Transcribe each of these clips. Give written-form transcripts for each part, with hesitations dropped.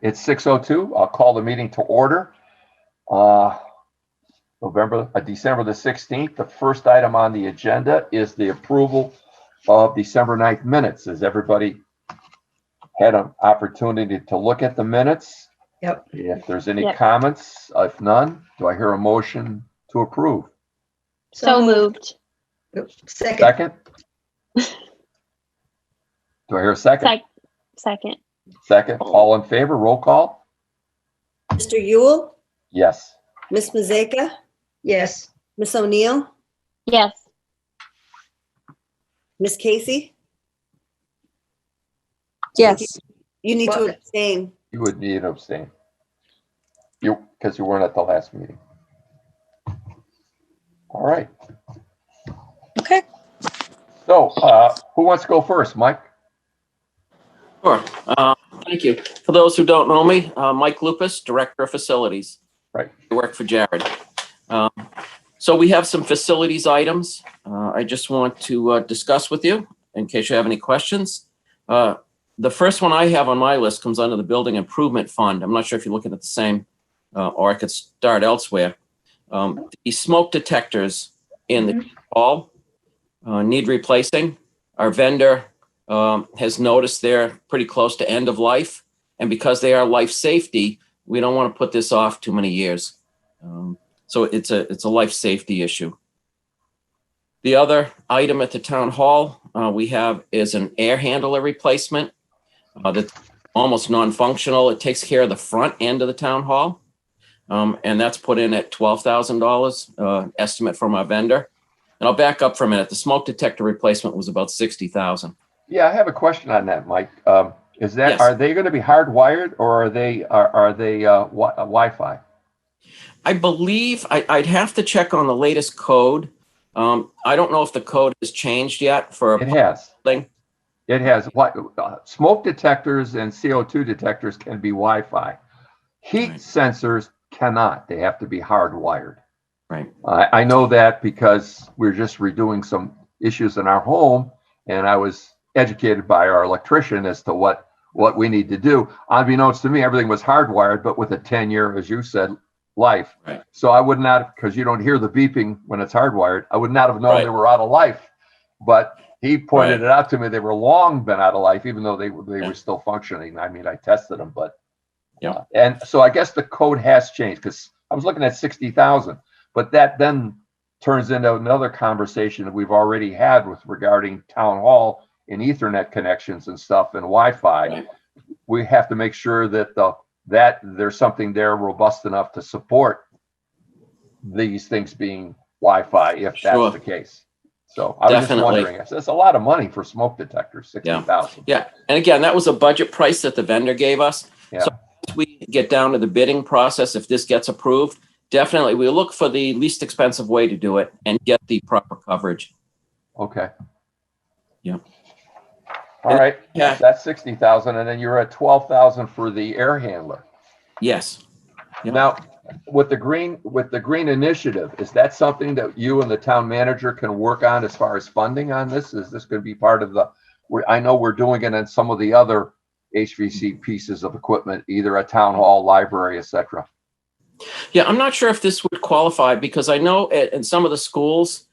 it's 6:02. I'll call the meeting to order. December the 16th. The first item on the agenda is the approval of December 9th minutes. Has everybody had an opportunity to look at the minutes? Yep. If there's any comments, if none, do I hear a motion to approve? So moved. Second. Do I hear a second? Second. Second. All in favor, roll call? Mr. Yule, Yes. Miss Mazeka, Yes. Miss O'Neill, Yes. Miss Casey. Yes. You need to Well- abstain. You would need to abstain. Because you weren't at the last meeting. All right. Okay. So who wants to go first? Mike? Sure. Thank you. For those who don't know me, Mike Lupus, Director of Facilities. Right. I work for Jared. So we have some facilities items I just want to discuss with you in case you have any questions. The first one I have on my list comes under the Building Improvement Fund. I'm not sure if you're looking at the same, or I could start elsewhere. The smoke detectors in the hall need replacing. Our vendor has noticed they're pretty close to end of life. And because they are life safety, we don't want to put this off too many years. So it's a life safety issue. The other item at the town hall we have is an air handler replacement that's almost non-functional. It takes care of the front end of the town hall. And that's put in at $12,000 estimate from our vendor. And I'll back up for a minute. The smoke detector replacement was about $60,000. Yeah, I have a question on that, Mike. Is that, Yes. Are they going to be hardwired or are they Wi-Fi? I believe I'd have to check on the latest code. I don't know if the code has changed yet for It has. thing. It has. Smoke detectors and CO2 detectors can be Wi-Fi. Heat Right. sensors cannot. They have to be hardwired. Right. I know that because we're just redoing some issues in our home, and I was educated by our electrician as to what we need to do. Unbeknownst to me, everything was hardwired, but with a 10-year, as you said, life. Right. So I would not, because you don't hear the beeping when it's hardwired, I would not have known Right. they were out of life. But he pointed Right. it out to me. They were long been out of life, even though they were still functioning. I mean, I tested them, but Yeah. And so I guess the code has changed because I was looking at 60,000, but that then turns into another conversation that we've already had with regarding town hall and Ethernet connections and stuff and Wi-Fi. Right. We have to make sure that that there's something there robust enough to support these things being Wi-Fi if that's Sure. the case. So I was just Definitely. wondering, it's a lot of money for smoke detectors, 60,000. Yeah. And again, that was a budget price that the vendor gave us. Yeah. So as we get down to the bidding process, if this gets approved, definitely we look for the least expensive way to do it and get the proper coverage. Okay. Yeah. All right. Yeah. That's 60,000, and then you're at 12,000 for the air handler. Yes. Yeah. Now, with the green initiative, is that something that you and the town manager can work on as far as funding on this? Is this going to be part of I know we're doing it in some of the other HVC pieces of equipment, either a town hall, library, etc. Yeah, I'm not sure if this would qualify because I know in some of the schools,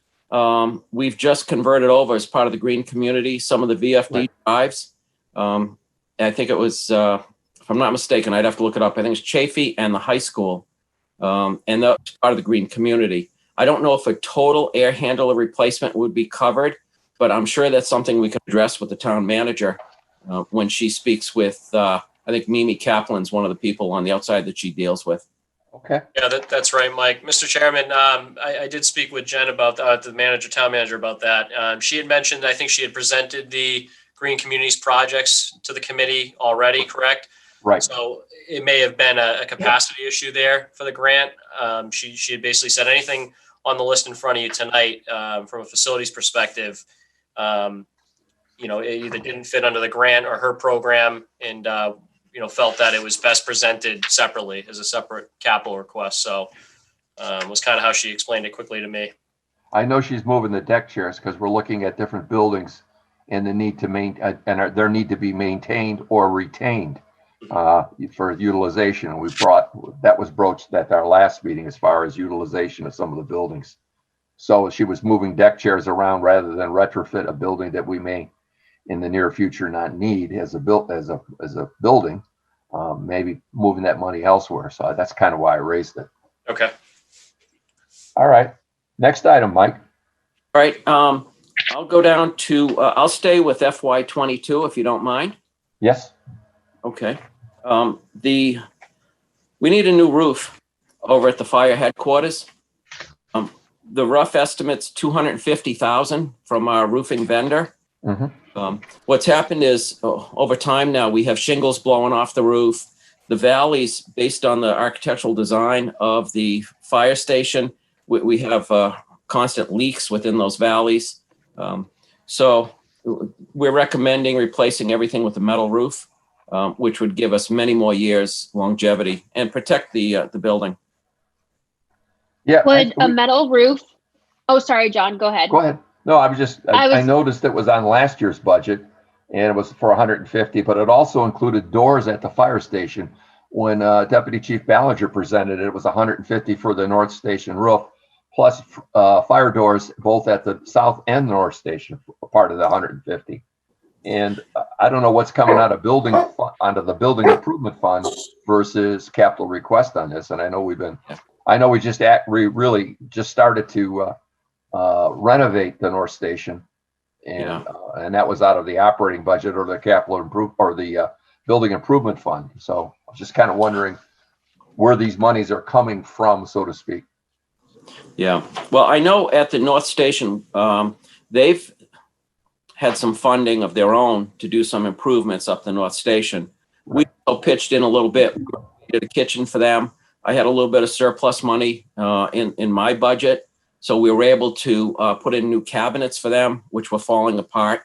we've just converted over as part of the green community, some of the VFD Right. drives. I think it was, if I'm not mistaken, I'd have to look it up. I think it's Chafee and the high school. And that's part of the green community. I don't know if a total air handler replacement would be covered, but I'm sure that's something we can address with the town manager when she speaks with, I think Mimi Kaplan's one of the people on the outside that she deals with. Okay. Yeah, that's right, Mike. Mr. Chairman, I did speak with Jen about the town manager about that. She had mentioned, I think she had presented the Green Communities projects to the committee already, correct? Right. So it may have been a capacity issue there for the grant. She had basically said anything on the list in front of you tonight from a facilities perspective, it either didn't fit under the grant or her program and, felt that it was best presented separately as a separate capital request. So was kind of how she explained it quickly to me. I know she's moving the deck chairs because we're looking at different buildings and the need to maintain, and their need to be maintained or retained. for utilization. And that was broached at our last meeting as far as utilization of some of the buildings. So she was moving deck chairs around rather than retrofit a building that we may in the near future not need as a building, maybe moving that money elsewhere. So that's kind of why I raised it. Okay. All right. Next item, Mike. All right. I'll go down to, I'll stay with FY22 if you don't mind. Yes. Okay. We need a new roof over at the fire headquarters. The rough estimate's $250,000 from our roofing vendor. Mm-hmm. What's happened is over time now we have shingles blowing off the roof. The valleys, based on the architectural design of the fire station, we have constant leaks within those valleys. So we're recommending replacing everything with a metal roof, which would give us many more years longevity and protect the building. Yeah. Would a metal roof? Oh, sorry, John, go ahead. Go ahead. No, I noticed it was on last year's budget and it was for 150, but it also included doors at the fire station. When Deputy Chief Ballinger presented it, it was 150 for the North Station roof, plus fire doors both at the South and North Station, part of the 150. And I don't know what's coming out of onto the building improvement fund versus capital request on this. And I know we really just started to renovate the North Station, and that was out of the operating budget or the the building improvement fund. So I'm just kind of wondering where these monies are coming from, so to speak. Yeah. Well, I know at the North Station, they've had some funding of their own to do some improvements up the North Station. We pitched in a little bit, we did a kitchen for them. I had a little bit of surplus money in my budget. So we were able to put in new cabinets for them, which were falling apart.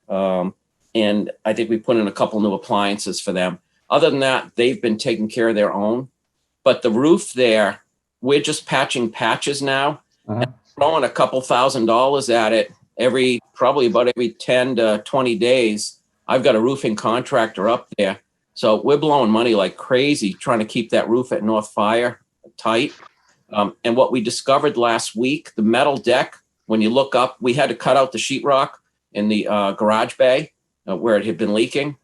And I think we put in a couple new appliances for them. Other than that, they've been taking care of their own. But the roof there, we're just patching patches now, and throwing a couple $1,000s at it probably about every 10 to 20 days. I've got a roofing contractor up there. So we're blowing money like crazy trying to keep that roof at North Fire tight. And what we discovered last week, the metal deck, when you look up, we had to cut out the sheetrock in the garage bay where it had been leaking.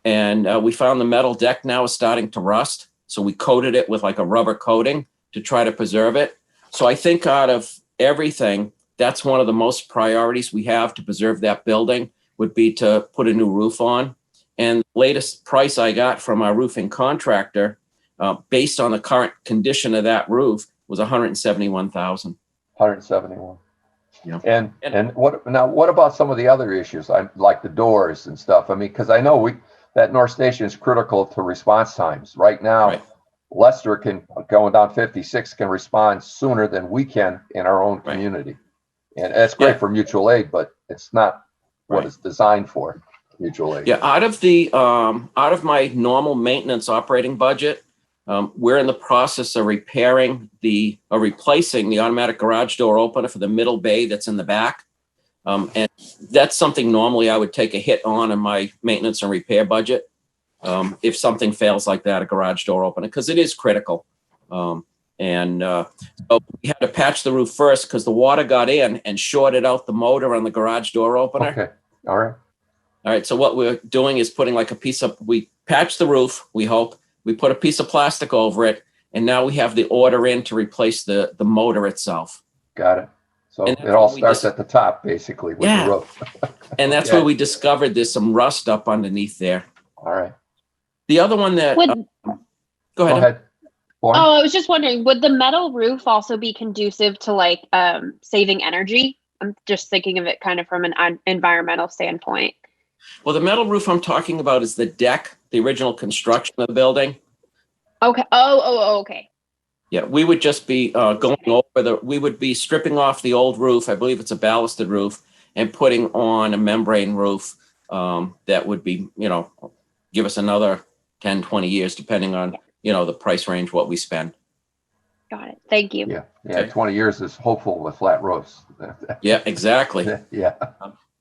And we found the metal deck now is starting to rust. So we coated it with like a rubber coating to try to preserve it. So I think out of everything, that's one of the most priorities we have to preserve that building would be to put a new roof on. And the latest price I got from our roofing contractor, based on the current condition of that roof, was $171,000. 171. Yeah. And what about some of the other issues, like the doors and stuff? I mean, because I know that North Station is critical to response times. Right now, Right. Leicester going down 56 can respond sooner than we can in our own community. And that's great for mutual aid, but it's not what it's designed for, mutual aid. Yeah, out of my normal maintenance operating budget, we're in the process of replacing the automatic garage door opener for the middle bay that's in the back. And that's something normally I would take a hit on in my maintenance and repair budget. If something fails like that, a garage door opener, because it is critical. So we had to patch the roof first because the water got in and shorted out the motor on the garage door opener. Okay. All right. So what we're doing is putting like we patch the roof, we hope. We put a piece of plastic over it, and now we have the order in to replace the motor itself. Got it. So And it all starts at the top, basically, with the roof. And that's where we discovered there's some rust up underneath there. All right. The other one that, Would, go ahead. Lauren? I was just wondering, would the metal roof also be conducive to like saving energy? I'm just thinking of it kind of from an environmental standpoint. Well, the metal roof I'm talking about is the deck, the original construction of the building. Okay. Oh, okay. Yeah, we would just be we would be stripping off the old roof. I believe it's a ballasted roof, and putting on a membrane roof that would be, give us another 10, 20 years, depending on, the price range, what we spend. Got it. Thank you. Yeah. Okay. 20 years is hopeful with flat roofs. Yeah, exactly. Yeah.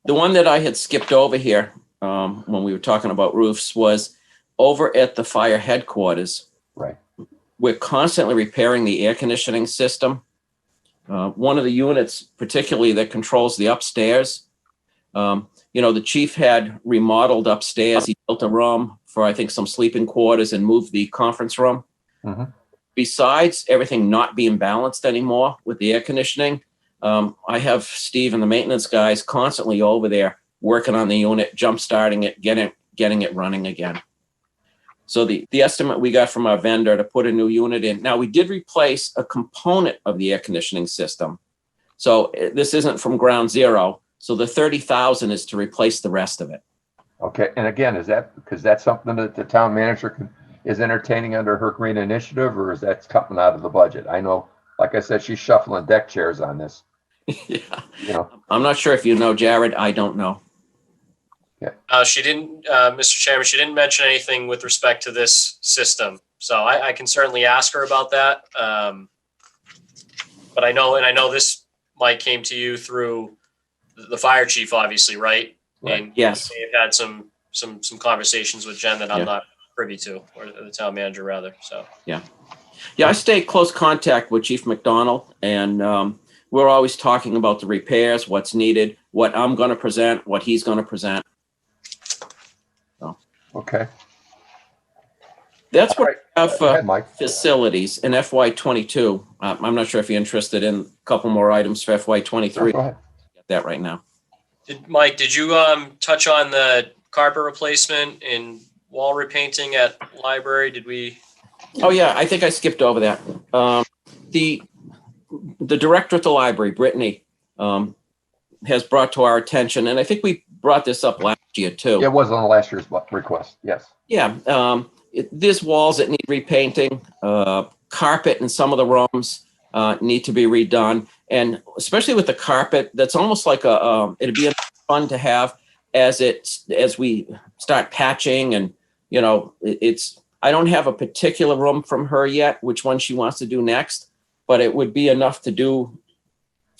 The one that I had skipped over here when we were talking about roofs was over at the fire headquarters, Right. we're constantly repairing the air conditioning system. One of the units, particularly that controls the upstairs, the chief had remodeled upstairs. He built a room for, I think, some sleeping quarters and moved the conference room. Mhm. Besides everything not being balanced anymore with the air conditioning, I have Steve and the maintenance guys constantly over there working on the unit, jump starting it, getting it running again. So the estimate we got from our vendor to put a new unit in. Now, we did replace a component of the air conditioning system. So this isn't from ground zero. So the 30,000 is to replace the rest of it. Okay, and again, is that because that's something that the town manager is entertaining under her green initiative, or is that coming out of the budget? I know, like I said, she's shuffling deck chairs on this. Yeah. I'm not sure if you know, Jared. I don't know. She didn't, Mr. Chairman, she didn't mention anything with respect to this system. So I can certainly ask her about that. But I know this, Mike, came to you through the fire chief, obviously, right? Right. And Yes. you've had some conversations with Jen that I'm Yeah. not privy to, or the town manager rather. So Yeah, I stay in close contact with Chief McDonald, and we're always talking about the repairs, what's needed, what I'm going to present, what he's going to present. Okay. That's what All I have Go for ahead, Mike. facilities in FY22. I'm not sure if you're interested in a couple more items for FY23. Go ahead. Get that right now. Mike, did you touch on the carpet replacement and wall repainting at library? Did we? Oh yeah, I think I skipped over that. The director at the library, Brittany, has brought to our attention, and I think we brought this up last year too. It was on last year's request, yes. Yeah, there's walls that need repainting, carpet in some of the rooms need to be redone. And especially with the carpet, that's almost like it'd be fun to have as we start patching. And, I don't have a particular room from her yet, which one she wants to do next, but it would be enough to do,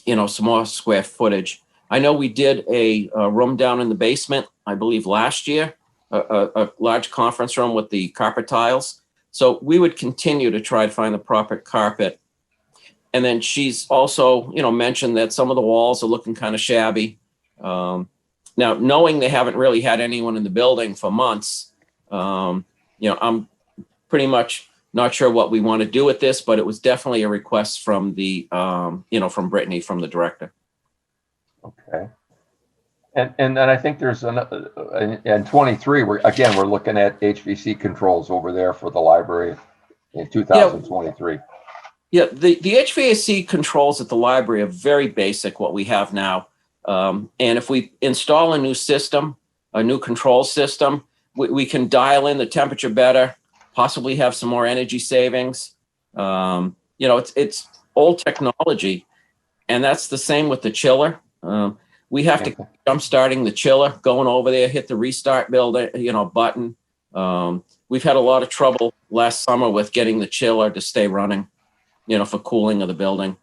some more square footage. I know we did a room down in the basement, I believe last year, a large conference room with the carpet tiles. So we would continue to try to find the proper carpet. And then she's also, mentioned that some of the walls are looking kind of shabby. Now, knowing they haven't really had anyone in the building for months, I'm pretty much not sure what we want to do with this, but it was definitely a request from from Brittany, from the director. Okay. And then I think there's in 23, we're looking at HVAC controls over there for the library in 2023. Yeah, the HVAC controls at the library are very basic, what we have now. And if we install a new system, a new control system, we can dial in the temperature better, possibly have some more energy savings. It's old technology, and that's the same with the chiller. We have to keep jump starting the chiller, going over there, hit the restart button. We've had a lot of trouble last summer with getting the chiller to stay running, for cooling of the building.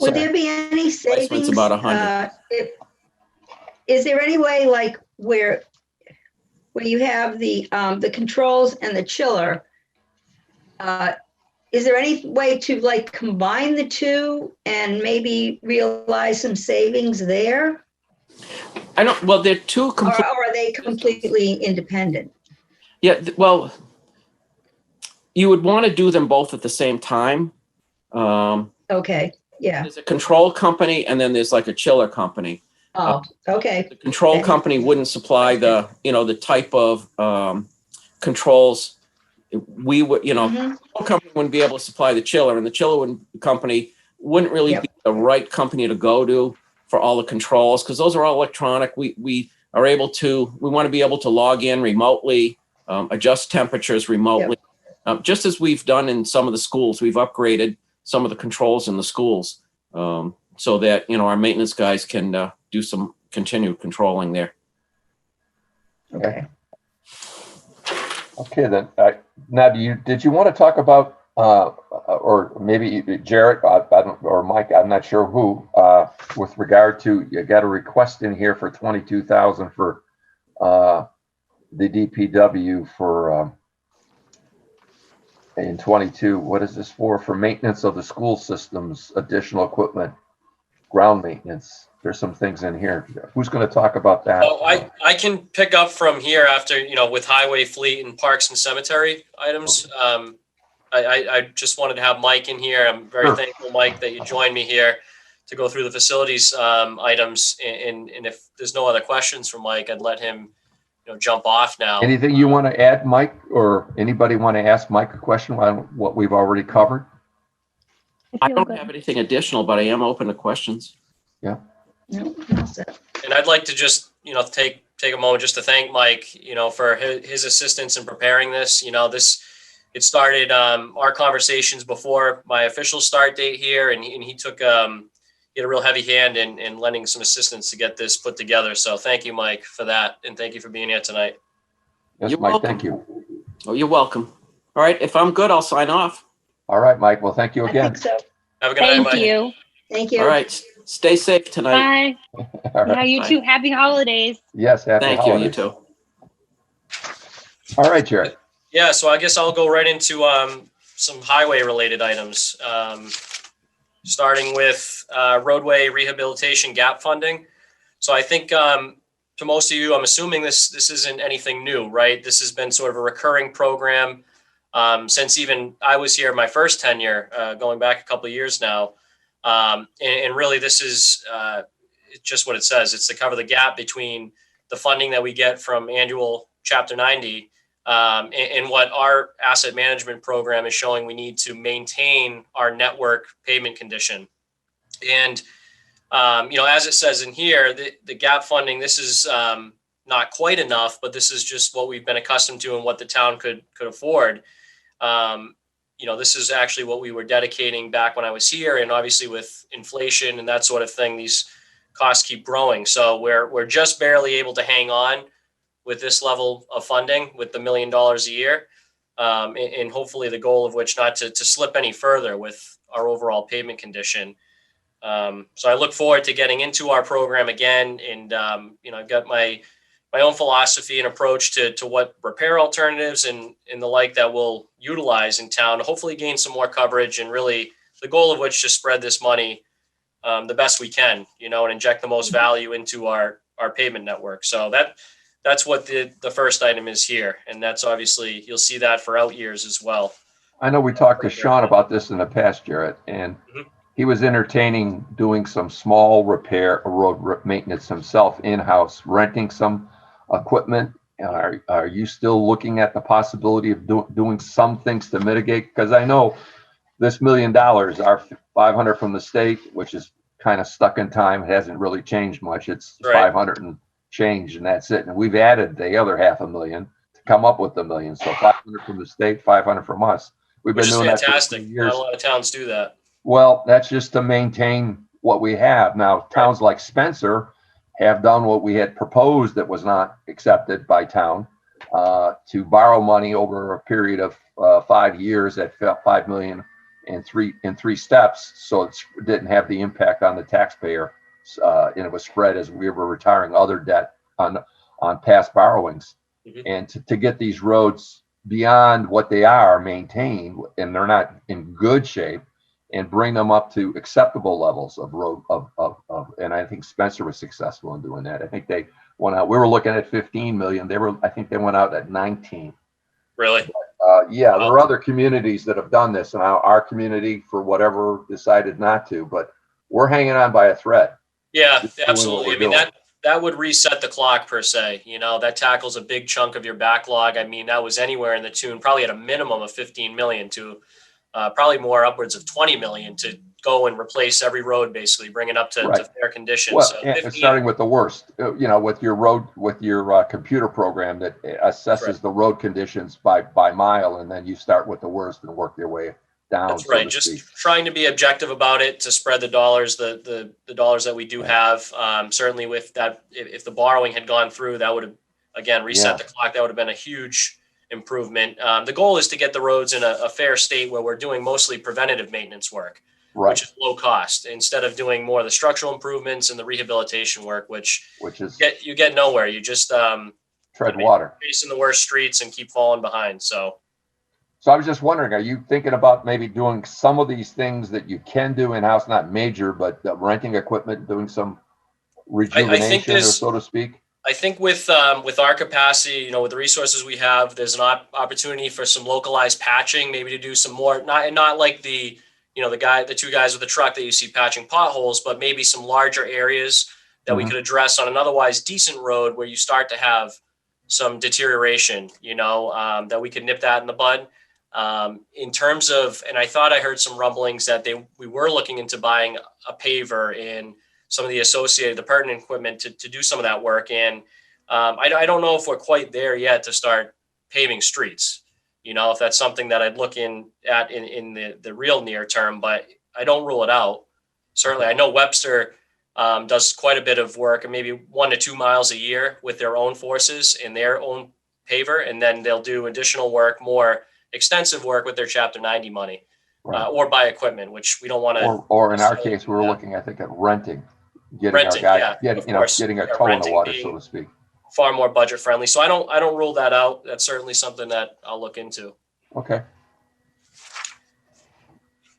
Would there be any savings? About 100. Is there any way like where you have the controls and the chiller, is there any way to like combine the two and maybe realize some savings there? Well, they're two complete. Or are they completely independent? Yeah, well, you would want to do them both at the same time. Okay, yeah. There's a control company and then there's like a chiller company. Oh, okay. The control Okay. company wouldn't supply the type of controls we would, Mhm. the control company wouldn't be able to supply the chiller, and the chiller company wouldn't really Yep. be the right company to go to for all the controls, because those are all electronic. We want to be able to log in remotely, adjust temperatures remotely. Just as we've done in some of the schools, we've upgraded some of the controls in the schools so that, our maintenance guys can do some continued controlling there. Okay. Okay, then, now did you want to talk about, or maybe Jarrett, or Mike, I'm not sure who, with regard to, you got a request in here for 22,000 for the DPW for, in 22, what is this for? For maintenance of the school systems, additional equipment, ground maintenance. There's some things in here. Who's going to talk about that? Oh, I can pick up from here after, with highway, fleet, and parks and cemetery items. I just wanted to have Mike in here. I'm very Sure. thankful, Mike, that you joined me here to go through the facilities items. And if there's no other questions from Mike, I'd let him jump off now. Anything you want to add, Mike, or anybody want to ask Mike a question on what we've already covered? I don't have anything additional, but I am open to questions. No, that's it. And I'd like to just, take a moment just to thank Mike, for his assistance in preparing this. It started our conversations before my official start date here, and he took he had a real heavy hand in lending some assistance to get this put together. So thank you, Mike, for that, and thank you for being here tonight. Yes, You're Mike, welcome. thank you. Oh, you're welcome. All right, if I'm good, I'll sign off. All right, Mike. Well, thank you I again. think so. Have a good night, Thank Mike. you. Thank you. All right, stay safe tonight. Bye. All Yeah, right. you Bye. too. Happy holidays. Yes, happy Thank you, you holidays. too. All right, Jared. Yeah, so I guess I'll go right into some highway-related items, starting with roadway rehabilitation gap funding. So I think to most of you, I'm assuming this isn't anything new, right? This has been sort of a recurring program since even I was here my first tenure, going back a couple of years now. And really, this is just what it says. It's to cover the gap between the funding that we get from annual Chapter 90 and what our asset management program is showing we need to maintain our network pavement condition. And, as it says in here, the gap funding, this is not quite enough, but this is just what we've been accustomed to and what the town could afford. This is actually what we were dedicating back when I was here. And obviously with inflation and that sort of thing, these costs keep growing. So we're just barely able to hang on with this level of funding with the $1 million a year. And hopefully the goal of which not to slip any further with our overall pavement condition. So I look forward to getting into our program again. And, I've got my own philosophy and approach to what repair alternatives and the like that we'll utilize in town to hopefully gain some more coverage, and really the goal of which to spread this money the best we can, and inject the most value into our pavement network. So that's what the first item is here. And that's obviously, you'll see that for out years as well. I know we talked to Sean about this in the past, Jared, and he was entertaining doing some small repair, road maintenance himself in-house, renting some equipment. Are you still looking at the possibility of doing some things to mitigate? Because I know this $1 million, our 500 from the state, which is kind of stuck in time, it hasn't really changed much. It's Right. 500 and change, and that's it. And we've added the other $500,000 to come up with the $1 million. So 500 from the state, 500 from us. We've been Which is doing that for fantastic. 2 Not years. a lot of towns do that. Well, that's just to maintain what we have. Now, towns like Spencer have done what we had proposed that was not accepted by town, to borrow money over a period of 5 years at $5 million in three steps. So it didn't have the impact on the taxpayer, and it was spread as we were retiring other debt on past borrowings. Mhm. And to get these roads beyond what they are maintained, and they're not in good shape, and bring them up to acceptable levels of road and I think Spencer was successful in doing that. I think they went out, we were looking at 15 million. I think they went out at 19. Really? Yeah, there are other communities that have done this, and our community, for whatever, decided not to, but we're hanging on by a thread. Yeah, Just doing absolutely. what I we're mean, doing. that would reset the clock per se. That tackles a big chunk of your backlog. I mean, that was anywhere in the tune, probably at a minimum of 15 million to probably more upwards of 20 million to go and replace every road, basically bring it up to Right. fair condition. Well, So and 15, starting with the worst, with your computer program that assesses Right. the road conditions by mile, and then you start with the worst and work your way down. that's so right. to Just speak. trying to be objective about it to spread the dollars, the dollars that we do have. Certainly with that, if the borrowing had gone through, that would have, again, reset the clock. That would have been a huge improvement. The goal is to get the roads in a fair state where we're doing mostly preventative maintenance work, Right, which is low cost, instead of doing more of the structural improvements and the rehabilitation work, which which is you get nowhere. You just tread maybe water. facing the worst streets and keep falling behind. So So I was just wondering, are you thinking about maybe doing some of these things that you can do in-house, not major, but renting equipment, doing some rejuvenation, or so to speak? I think with our capacity, with the resources we have, there's an opportunity for some localized patching, maybe to do some more, not like the two guys with the truck that you see patching potholes, but maybe some larger areas that we could address on an otherwise decent road where you start to have some deterioration, that we could nip that in the bud. In terms of, and I thought I heard some rumblings that we were looking into buying a paver and some of the associated, the pertinent equipment to do some of that work. And I don't know if we're quite there yet to start paving streets, if that's something that I'd look at in the real near term, but I don't rule it out. Certainly, I know Webster does quite a bit of work, and maybe 1 to 2 miles a year with their own forces in their own paver. And then they'll do additional work, more extensive work with their Chapter 90 money, or buy equipment, which we don't want to. Or in our case, we were looking, I think, at renting, getting our guy, getting a toe in the water, so to speak. Far more budget friendly. So I don't rule that out. That's certainly something that I'll look into. Okay.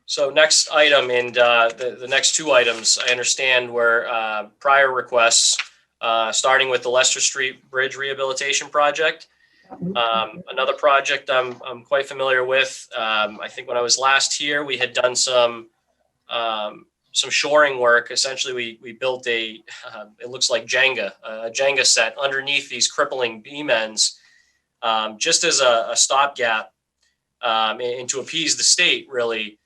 So next item, and the next two items I understand were prior requests, starting with the Leicester Street Bridge Rehabilitation Project. Another project I'm quite familiar with. I think when I was last here, we had done some shoring work. Essentially, we built it looks like Jenga, a Jenga set underneath these crippling beam ends, just as a stopgap, and to appease the state, really,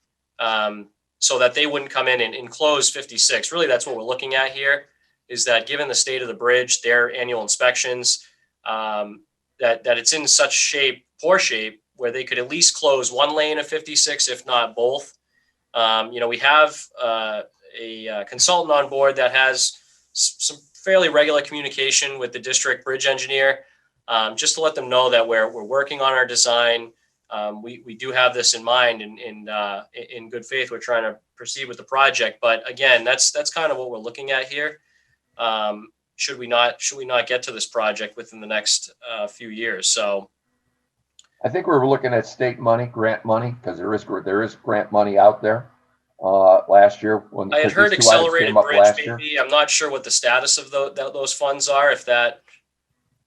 so that they wouldn't come in and close 56. Really, that's what we're looking at here, is that given the state of the bridge, their annual inspections, that it's in such poor shape, where they could at least close one lane of 56, if not both. We have a consultant on board that has some fairly regular communication with the district bridge engineer, just to let them know that we're working on our design. We do have this in mind, and in good faith, we're trying to proceed with the project. But again, that's kind of what we're looking at here. Should we not get to this project within the next few years? So I think we were looking at state money, grant money, because there is grant money out there. Last year, when I had heard these two items accelerated came up bridge, last year. maybe. I'm not sure what the status of those funds are. If that,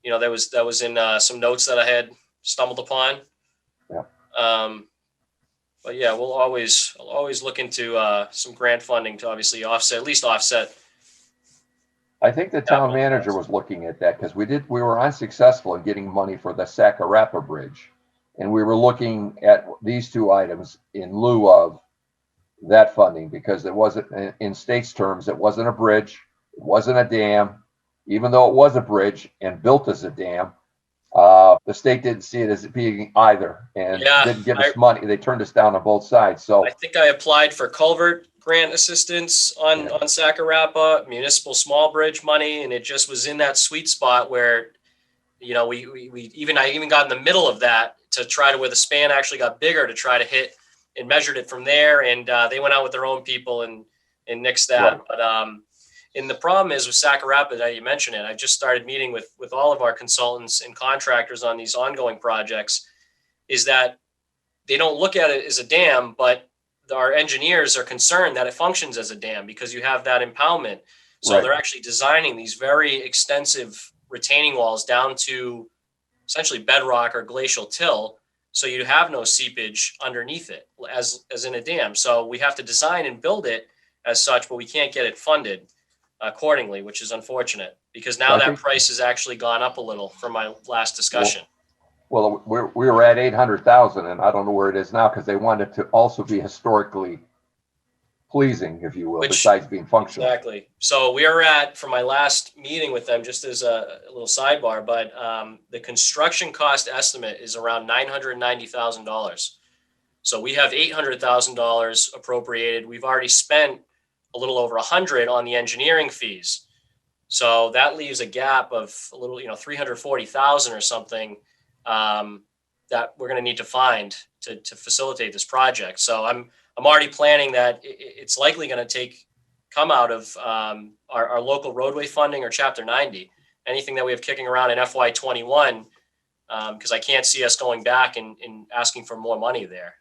that was in some notes that I had stumbled upon. Yeah. But yeah, I'll always look into some grant funding to obviously offset. I think the town manager was looking at that, because we were unsuccessful in getting money for the Sacarapa Bridge. And we were looking at these two items in lieu of that funding, because it wasn't, in state's terms, it wasn't a bridge, it wasn't a dam. Even though it was a bridge and built as a dam, the state didn't see it as being either, and didn't give us money. They turned us down on both sides. So I think I applied for culvert grant assistance on Sacarapa, municipal small bridge money, and it just was in that sweet spot where, I even got in the middle of that to try to, where the span actually got bigger, to try to hit and measured it from there. And they went out with their own people and nixed that. Right. But and the problem is with Sacarapa, that you mentioned it, I just started meeting with all of our consultants and contractors on these ongoing projects, is that they don't look at it as a dam, but our engineers are concerned that it functions as a dam, because you have that impoundment. So they're actually designing these very extensive retaining walls down to essentially bedrock or glacial till, so you have no seepage underneath it as in a dam. So we have to design and build it as such, but we can't get it funded accordingly, which is unfortunate, because now that price has actually gone up a little from my last discussion. Well, we were at 800,000, and I don't know where it is now, because they wanted to also be historically pleasing, if you will, besides being functional. Exactly. So we are at, from my last meeting with them, just as a little sidebar, but the construction cost estimate is around $990,000. So we have $800,000 appropriated. We've already spent a little over 100 on the engineering fees. So that leaves a gap of a little, 340,000 or something that we're going to need to find to facilitate this project. So I'm already planning that it's likely going to come out of our local roadway funding or Chapter 90. anything that we have kicking around in FY 21, because I can't see us going back and asking for more money there.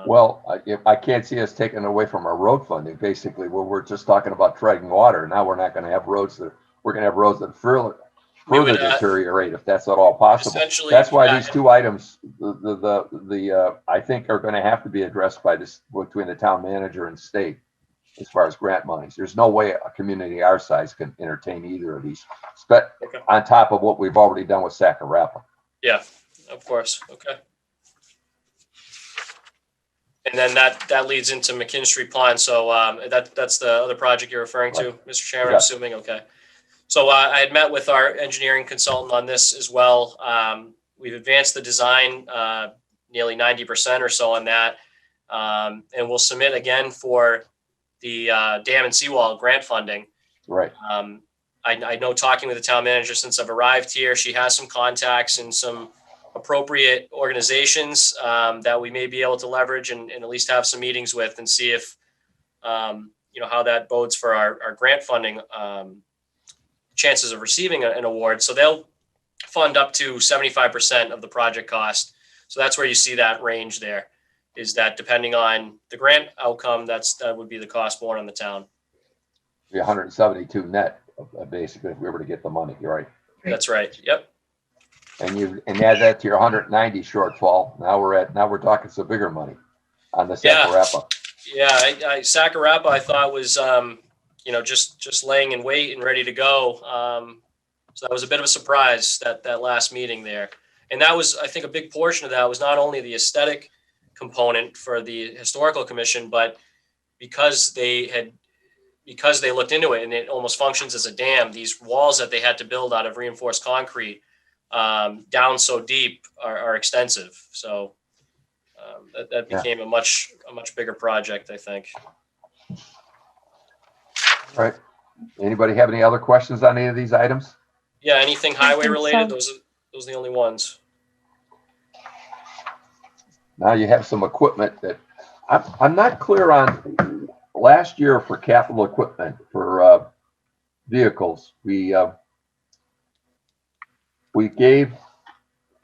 Well, I can't see us taking away from our road funding, basically, where we're just talking about treading water. Now we're not going to have roads we're going to have roads that further deteriorate if that's at all possible. Essentially, That's why yeah. these two items, I think are going to have to be addressed by this, between the town manager and state, as far as grant monies. There's no way a community our size can entertain either of these, but Okay. on top of what we've already done with Sacarapa. Yeah, of course. Okay. And then that leads into Mckinstry Plan. So that's the other project you're referring to, Mr. Chairman, I'm Yeah. assuming. Okay. So I had met with our engineering consultant on this as well. We've advanced the design nearly 90% or so on that. And we'll submit again for the dam and seawall grant funding. Right. I know, talking with the town manager since I've arrived here, she has some contacts in some appropriate organizations that we may be able to leverage and at least have some meetings with and see if, how that bodes for our grant funding chances of receiving an award. So they'll fund up to 75% of the project cost. So that's where you see that range there, is that depending on the grant outcome, that would be the cost borne on the town. Be 172 net, basically, if we were to get the money. You're right. That's right. Yep. And add that to your 190 shortfall. Now we're talking some bigger money on the Sacarapa. Yeah, Sacarapa I thought was just laying in wait and ready to go. So that was a bit of a surprise, that last meeting there. And that was, I think, a big portion of that was not only the aesthetic component for the historical commission, but because they looked into it and it almost functions as a dam, these walls that they had to build out of reinforced concrete down so deep are extensive. So that became a much bigger project, I think. All right. Anybody have any other questions on any of these items? Yeah, anything highway think related, so. those are the only ones. Now you have some equipment that I'm not clear on. Last year for capital equipment for vehicles, we gave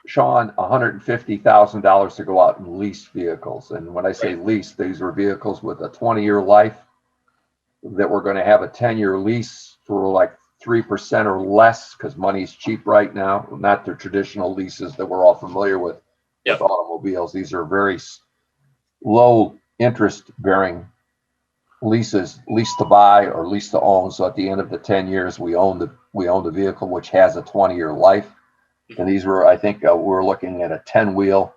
Sean $150,000 to go out and lease vehicles. And when I say lease, these were vehicles with a 20-year life that we're going to have a 10-year lease for like 3% or less, because money's cheap right now. Not the traditional leases that we're all familiar with. Yep. With automobiles. These are very low interest bearing leases, lease to buy or lease to own. So at the end of the 10 years, we own the vehicle, which has a 20-year life. And these were, I think, we're looking at a 10-wheel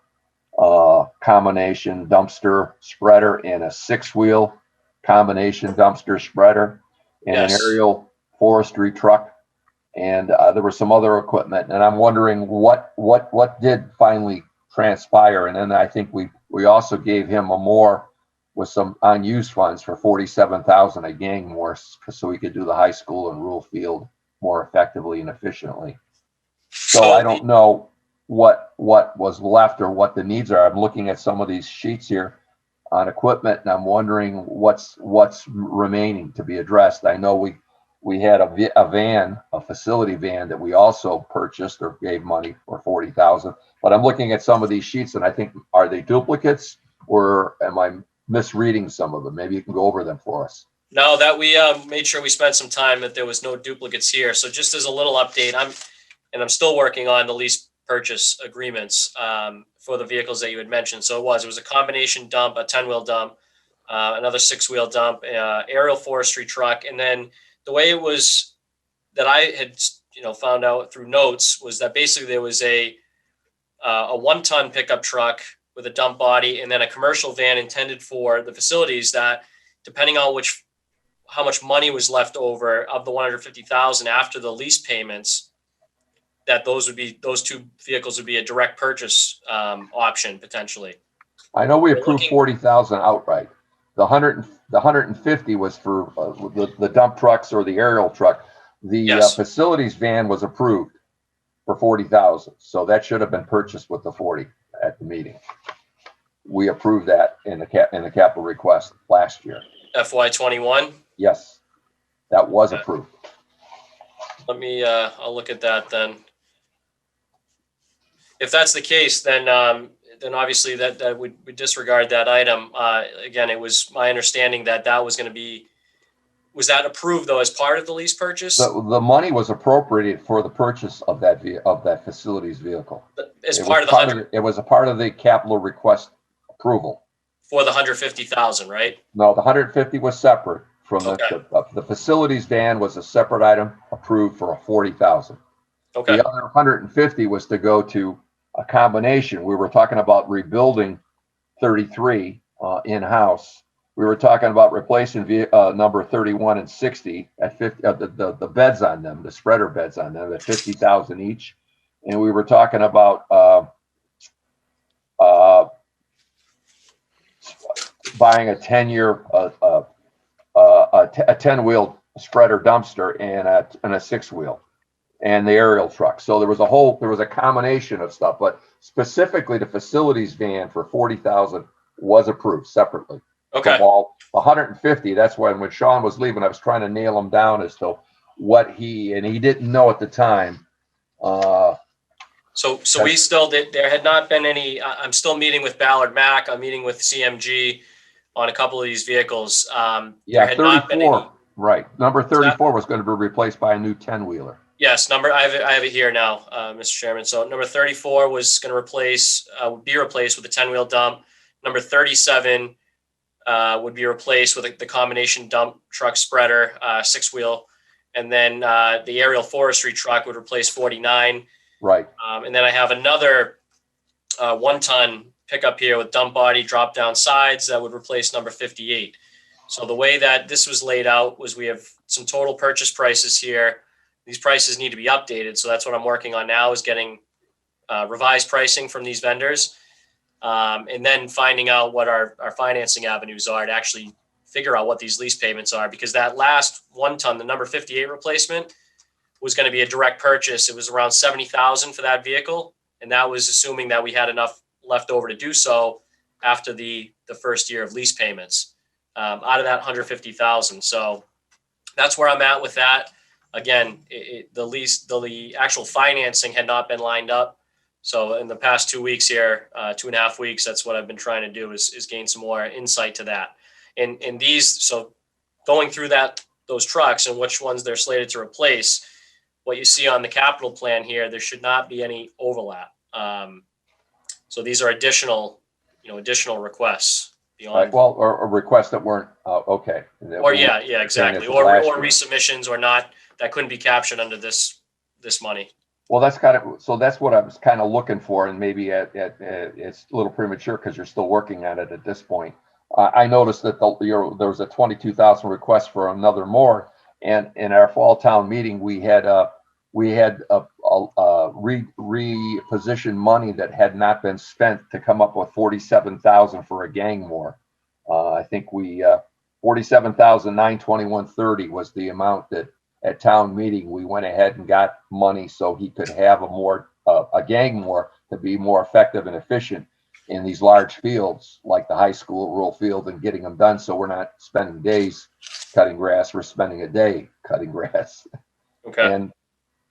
combination dumpster spreader and a 6-wheel combination dumpster spreader and Yes. an aerial forestry truck. And there was some other equipment. And I'm wondering what did finally transpire. And then I think we also gave him with some unused funds for $47,000, a gang more, so we could do the high school and rural field more effectively and efficiently. So I don't know what was left or what the needs are. I'm looking at some of these sheets here on equipment, and I'm wondering what's remaining to be addressed. I know we had a van, a facility van that we also purchased or gave money for $40,000. But I'm looking at some of these sheets and I think, are they duplicates or am I misreading some of them? Maybe you can go over them for us. No, that we made sure we spent some time that there was no duplicates here. So just as a little update, I'm still working on the lease purchase agreements for the vehicles that you had mentioned. So it was a combination dump, a 10-wheel dump, another 6-wheel dump, aerial forestry truck. And then the way it was that I had, found out through notes was that basically there was a 1-ton pickup truck with a dump body and then a commercial van intended for the facilities that, depending on how much money was left over of the $150,000 after the lease payments, that those two vehicles would be a direct purchase option potentially. I know we approved $40,000 outright. The 150 was for the dump trucks or the aerial truck. The Yes. Facilities van was approved for $40,000. So that should have been purchased with the 40 at the meeting. We approved that in the capital request last year. FY 21. Yes, that was approved. Let me, I'll look at that then. If that's the case, then obviously that we disregard that item. Again, it was my understanding that that was going to be, was that approved though as part of the lease purchase? The money was appropriated for the purchase of that facilities vehicle. As It part was of the 100, it was a part of the capital request approval. for the 150,000, right? No, the 150 was separate from Okay. the facilities van was a separate item approved for 40,000. Okay. The other 150 was to go to a combination. We were talking about rebuilding 33 in-house. We were talking about replacing number 31 and 60 at 50, the beds on them, the spreader beds on them at 50,000 each. And we were talking about buying a 10-year, a 10-wheel spreader dumpster and a 6-wheel. And the aerial truck. So there was a combination of stuff, but specifically the facilities van for 40,000 was approved separately. Okay. From all 150, that's when Sean was leaving, I was trying to nail him down as to what he didn't know at the time. So we still did, there had not been any, I'm still meeting with Ballard Mac. I'm meeting with CMG on a couple of these vehicles. There had not been 34, any. right. Number 34 was going to be replaced by a new 10-wheeler. Yes, I have it here now, Mr. Chairman. So number 34 was going to be replaced with a 10-wheel dump. Number 37 would be replaced with the combination dump truck spreader, 6-wheel. And then the aerial forestry truck would replace 49. Right. And then I have another 1-ton pickup here with dump body, drop down sides that would replace number 58. So the way that this was laid out was we have some total purchase prices here. These prices need to be updated. So that's what I'm working on now, is getting revised pricing from these vendors. And then finding out what our financing avenues are to actually figure out what these lease payments are, because that last 1-ton, the number 58 replacement, was going to be a direct purchase. It was around 70,000 for that vehicle. And that was assuming that we had enough left over to do so after the first year of lease payments out of that 150,000. So that's where I'm at with that. Again, the actual financing had not been lined up. So in the past 2 weeks here, 2.5 weeks, that's what I've been trying to do is gain some more insight to that. And so going through those trucks and which ones they're slated to replace, what you see on the capital plan here, there should not be any overlap. So these are additional requests beyond. Right. Well, or requests that weren't okay. Or yeah, exactly. Or resubmissions or not, that couldn't be captured under this money. Well, that's what I was kind of looking for, and maybe it's a little premature because you're still working on it at this point. I noticed that there was a 22,000 request for another more, and in our fall town meeting we had repositioned money that had not been spent to come up with 47,000 for a gang more. I think 47,921.30 was the amount that at town meeting we went ahead and got money so he could have a gang more to be more effective and efficient in these large fields like the high school rural field and getting them done. So we're not spending days cutting grass, we're spending a day cutting grass. Okay. And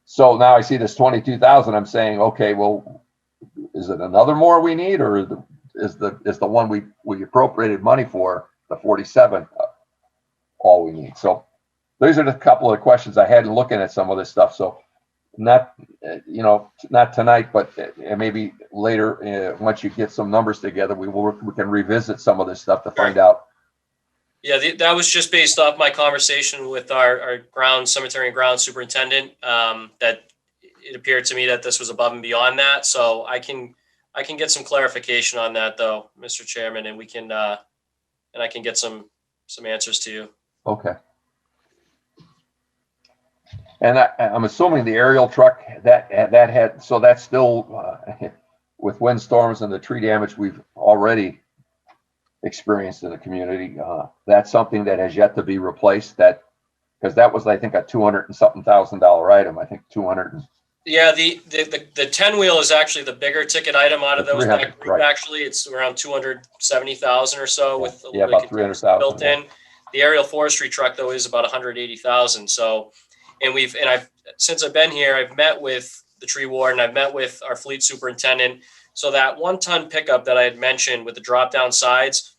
so now I see this 22,000. I'm saying, okay, well, is it another more we need, or is the one we appropriated money for, the 47, all we need? So these are the couple of questions I had in looking at some of this stuff. So not tonight, but maybe later, once you get some numbers together, we can revisit some of this stuff to find out. Yeah, that was just based off my conversation with our cemetery and ground superintendent. That it appeared to me that this was above and beyond that. So I can get some clarification on that, though, Mr. Chairman, and I can get some answers to you. Okay. And I'm assuming the aerial truck that's still with windstorms and the tree damage we've already experienced in the community. That's something that has yet to be replaced. Because that was, I think, a $200 and something thousand item. I think 200. Yeah, the 10-wheel is actually the bigger ticket item out of those. Right. Actually, it's around 270,000 or so with about 300,000 built in. The aerial forestry truck, though, is about 180,000. So And I've, since I've been here, I've met with the tree warden, I've met with our fleet superintendent. So that 1-ton pickup that I had mentioned with the drop down sides,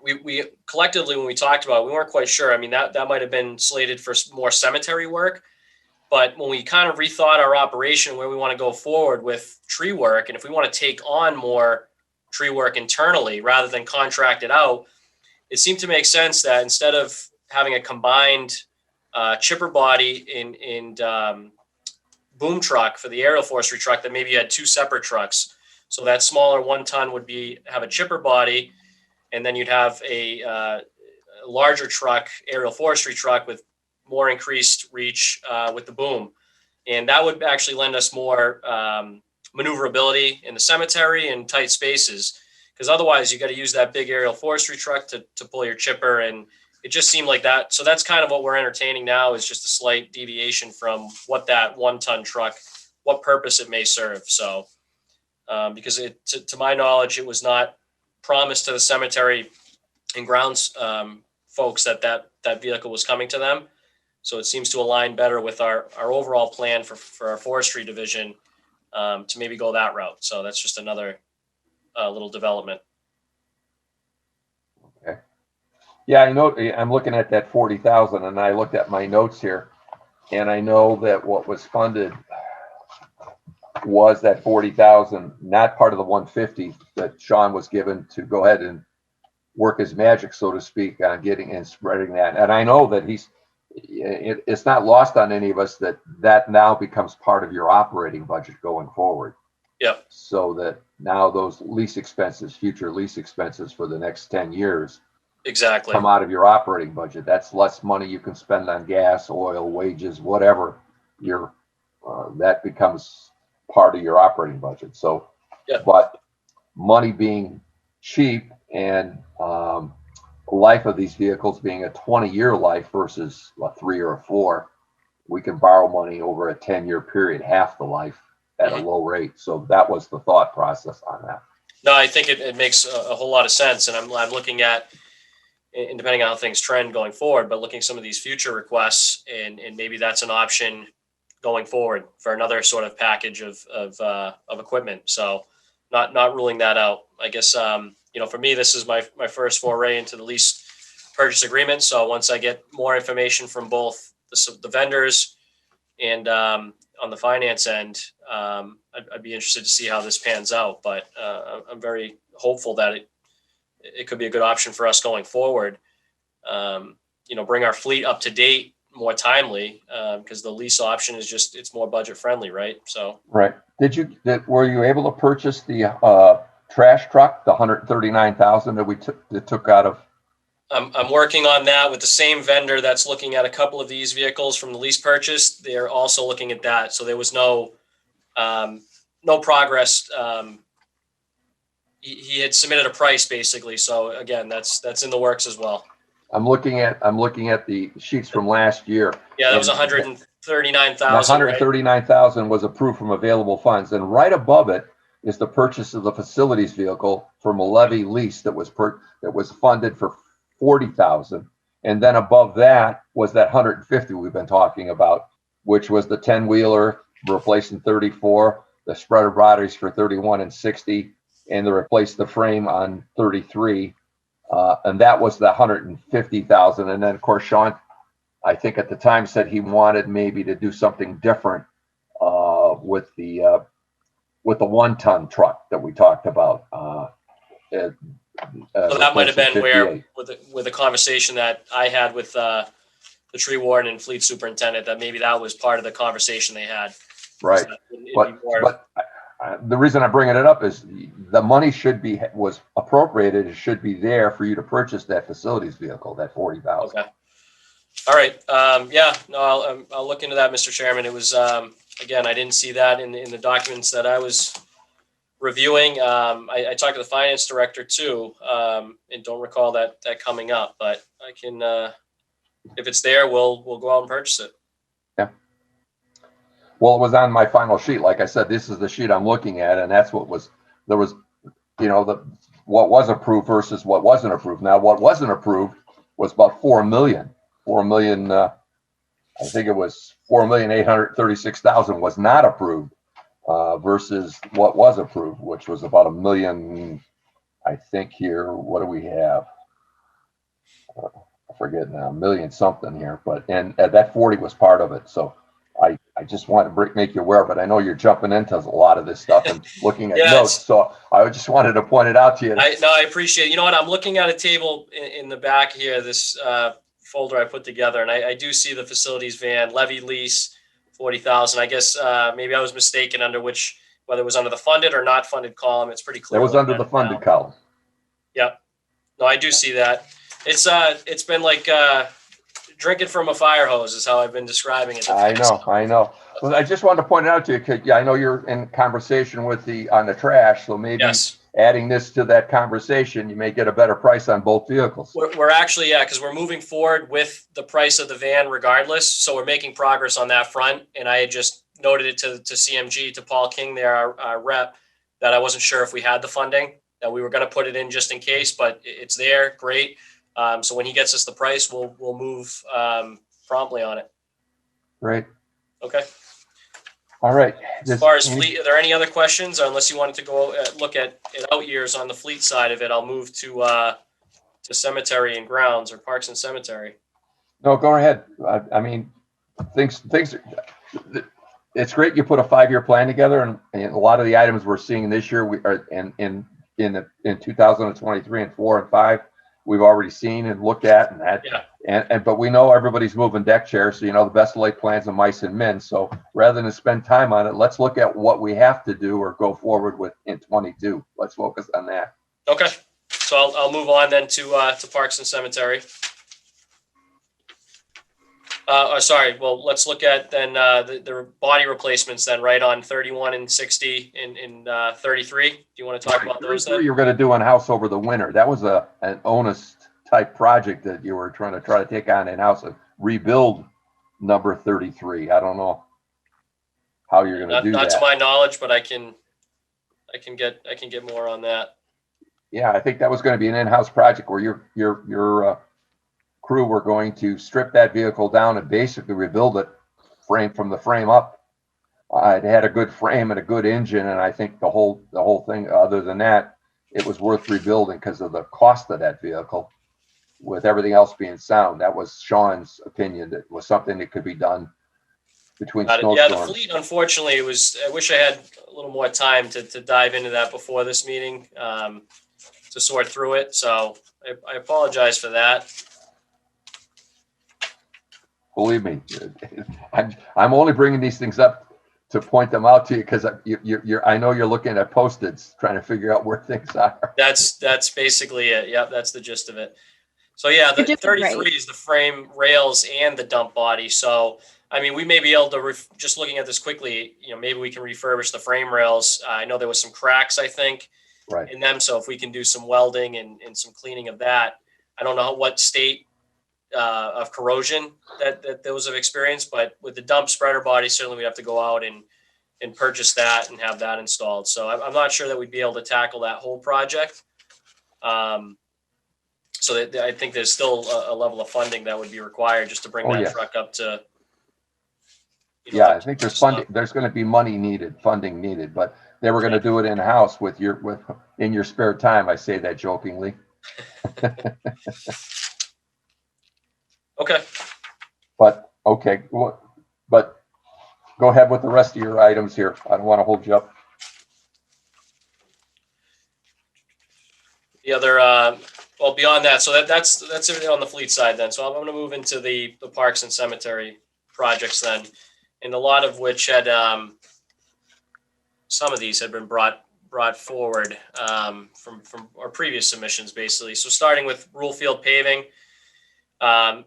we collectively, when we talked about it, we weren't quite sure. I mean, that might have been slated for more cemetery work. But when we kind of rethought our operation, where we want to go forward with tree work, and if we want to take on more tree work internally rather than contract it out, it seemed to make sense that instead of having a combined chipper body and boom truck for the aerial forestry truck, that maybe you had 2 separate trucks. So that smaller 1-ton would have a chipper body, and then you'd have a larger truck, aerial forestry truck, with more increased reach with the boom. And that would actually lend us more maneuverability in the cemetery and tight spaces, because otherwise you got to use that big aerial forestry truck to pull your chipper. And it just seemed like that. So that's kind of what we're entertaining now, is just a slight deviation from what that 1-ton truck, what purpose it may serve. So because to my knowledge, it was not promised to the cemetery and grounds folks that vehicle was coming to them. So it seems to align better with our overall plan for our forestry division to maybe go that route. So that's just another little development. Okay. Yeah, I know. I'm looking at that 40,000, and I looked at my notes here, and I know that what was funded was that 40,000, not part of the 150 that Sean was given to go ahead and work his magic, so to speak, on getting and spreading that. And I know that it's not lost on any of us that now becomes part of your operating budget going forward. Yep. So that now those lease expenses, future lease expenses for the next 10 years, exactly, come out of your operating budget. That's less money you can spend on gas, oil, wages, whatever. That becomes part of your operating budget. So, yeah. But money being cheap and life of these vehicles being a 20-year life versus a 3 or a 4, we can borrow money over a 10-year period, half the life at a low rate. So that was the thought process on that. No, I think it makes a whole lot of sense. And I'm looking at, and depending on how things trend going forward, but looking at some of these future requests, and maybe that's an option going forward for another sort of package of equipment. So not ruling that out. I guess, for me, this is my first foray into the lease purchase agreement. So once I get more information from both the vendors and on the finance end, I'd be interested to see how this pans out. But I'm very hopeful that it could be a good option for us going forward. Bring our fleet up to date more timely, because the lease option is it's more budget friendly, right? So right. Were you able to purchase the trash truck, the 139,000 that took out of? I'm working on that with the same vendor that's looking at a couple of these vehicles from the lease purchase. They're also looking at that. So there was no progress. He had submitted a price basically. So again, that's in the works as well. I'm looking at the sheets from last year. Yeah, that was 139,000. 139,000 was approved from available funds, and right above it is the purchase of the facilities vehicle from a levy lease that was funded for 40,000, and then above that was that 150 we've been talking about, which was the 10-wheeler replacing 34, the spreader bodies for 31 and 60, and to replace the frame on 33. And that was the 150,000. And then, of course, Sean, I think at the time, said he wanted maybe to do something different with the 1-ton truck that we talked about. So that might have been where, with a conversation that I had with the tree warden and fleet superintendent, that maybe that was part of the conversation they had. Right. But the reason I'm bringing it up is the money was appropriated. It should be there for you to purchase that facilities vehicle, that 40,000. Okay. All right. I'll look into that, Mr. Chairman. It was, again, I didn't see that in the documents that I was reviewing. I talked to the finance director too, and don't recall that coming up, but I can, if it's there, we'll go out and purchase it. Yeah. Well, it was on my final sheet. Like I said, this is the sheet I'm looking at, and that's what was what was approved versus what wasn't approved. Now, what wasn't approved was about $4 million I think it was 4,836,000 was not approved versus what was approved, which was about 1 million. I think here, what do we have? I forget now, 1 million something here, but and that 40 was part of it. So I just want to make you aware, but I know you're jumping into a lot of this stuff and looking at Yeah, notes. So I just wanted to point it out to you. I appreciate, you know what, I'm looking at a table in the back here, this folder I put together, and I do see the facilities van, levy lease, 40,000. I guess maybe I was mistaken under which, whether it was under the funded or not funded column. It's pretty clear. It was under the funded column. Yep. No, I do see that. It's been like drinking from a fire hose is how I've been describing it. I know. Well, I just wanted to point it out to you, 'cause, yeah, I know you're in conversation with on the trash, so maybe Yes. adding this to that conversation, you may get a better price on both vehicles. We're actually, yeah, because we're moving forward with the price of the van regardless. So we're making progress on that front. And I had just noted it to CMG, to Paul King there, our rep, that I wasn't sure if we had the funding, that we were going to put it in just in case, but it's there. Great. So when he gets us the price, we'll move promptly on it. Right. Okay. All right. As far as fleet, are there any other questions? Or unless you wanted to go look at out years on the fleet side of it, I'll move to cemetery and grounds, or parks and cemetery. No, go ahead. I mean, things. It's great you put a 5-year plan together, and a lot of the items we're seeing this year, we are in 2023 and 4 and 5, we've already seen and looked at, and that. Yeah. And but we know everybody's moving deck chairs, so you know the best laid plans of mice and men. So rather than spend time on it, let's look at what we have to do or go forward with in 22. Let's focus on that. Okay. So I'll move on then to parks and cemetery. Sorry. Well, let's look at then the body replacements then, right on 31 and 60 in 33. Do you want to talk about those then? You were going to do on house over the winter. That was an onus type project that you were trying to take on in house, and rebuild number 33. I don't know how you're going to do that. Not to my knowledge, but I can get more on that. Yeah, I think that was going to be an in-house project where your crew were going to strip that vehicle down and basically rebuild it from the frame up. It had a good frame and a good engine, and I think the whole thing, other than that, it was worth rebuilding because of the cost of that vehicle. With everything else being sound, that was Sean's opinion. That was something that could be done between snowstorms. Yeah, the fleet, unfortunately, I wish I had a little more time to dive into that before this meeting, to sort through it. So I apologize for that. Believe me, I'm only bringing these things up to point them out to you because I know you're looking at Post-its trying to figure out where things are. That's basically it. Yep, that's the gist of it. So yeah, the 33 is the frame, rails, and the dump body. So I mean, we may be able to just looking at this quickly. You know, maybe we can refurbish the frame rails. I know there was some cracks, I think, right in them. So if we can do some welding and some cleaning of that, I don't know what state of corrosion that those have experienced, but with the dump spreader body, certainly we have to go out and purchase that and have that installed. So I'm not sure that we'd be able to tackle that whole project. So that I think there's still a level of funding that would be required just to bring that truck up to. I think there's funding. There's going to be funding needed, but they were going to do it in house in your spare time. I say that jokingly. Okay. But okay, but go ahead with the rest of your items here. I don't want to hold you up. The other, well, beyond that, so that's everything on the fleet side then. So I'm going to move into the parks and cemetery projects then, and a lot of which had some of these had been brought forward from our previous submissions, basically. So starting with Rulefield Paving.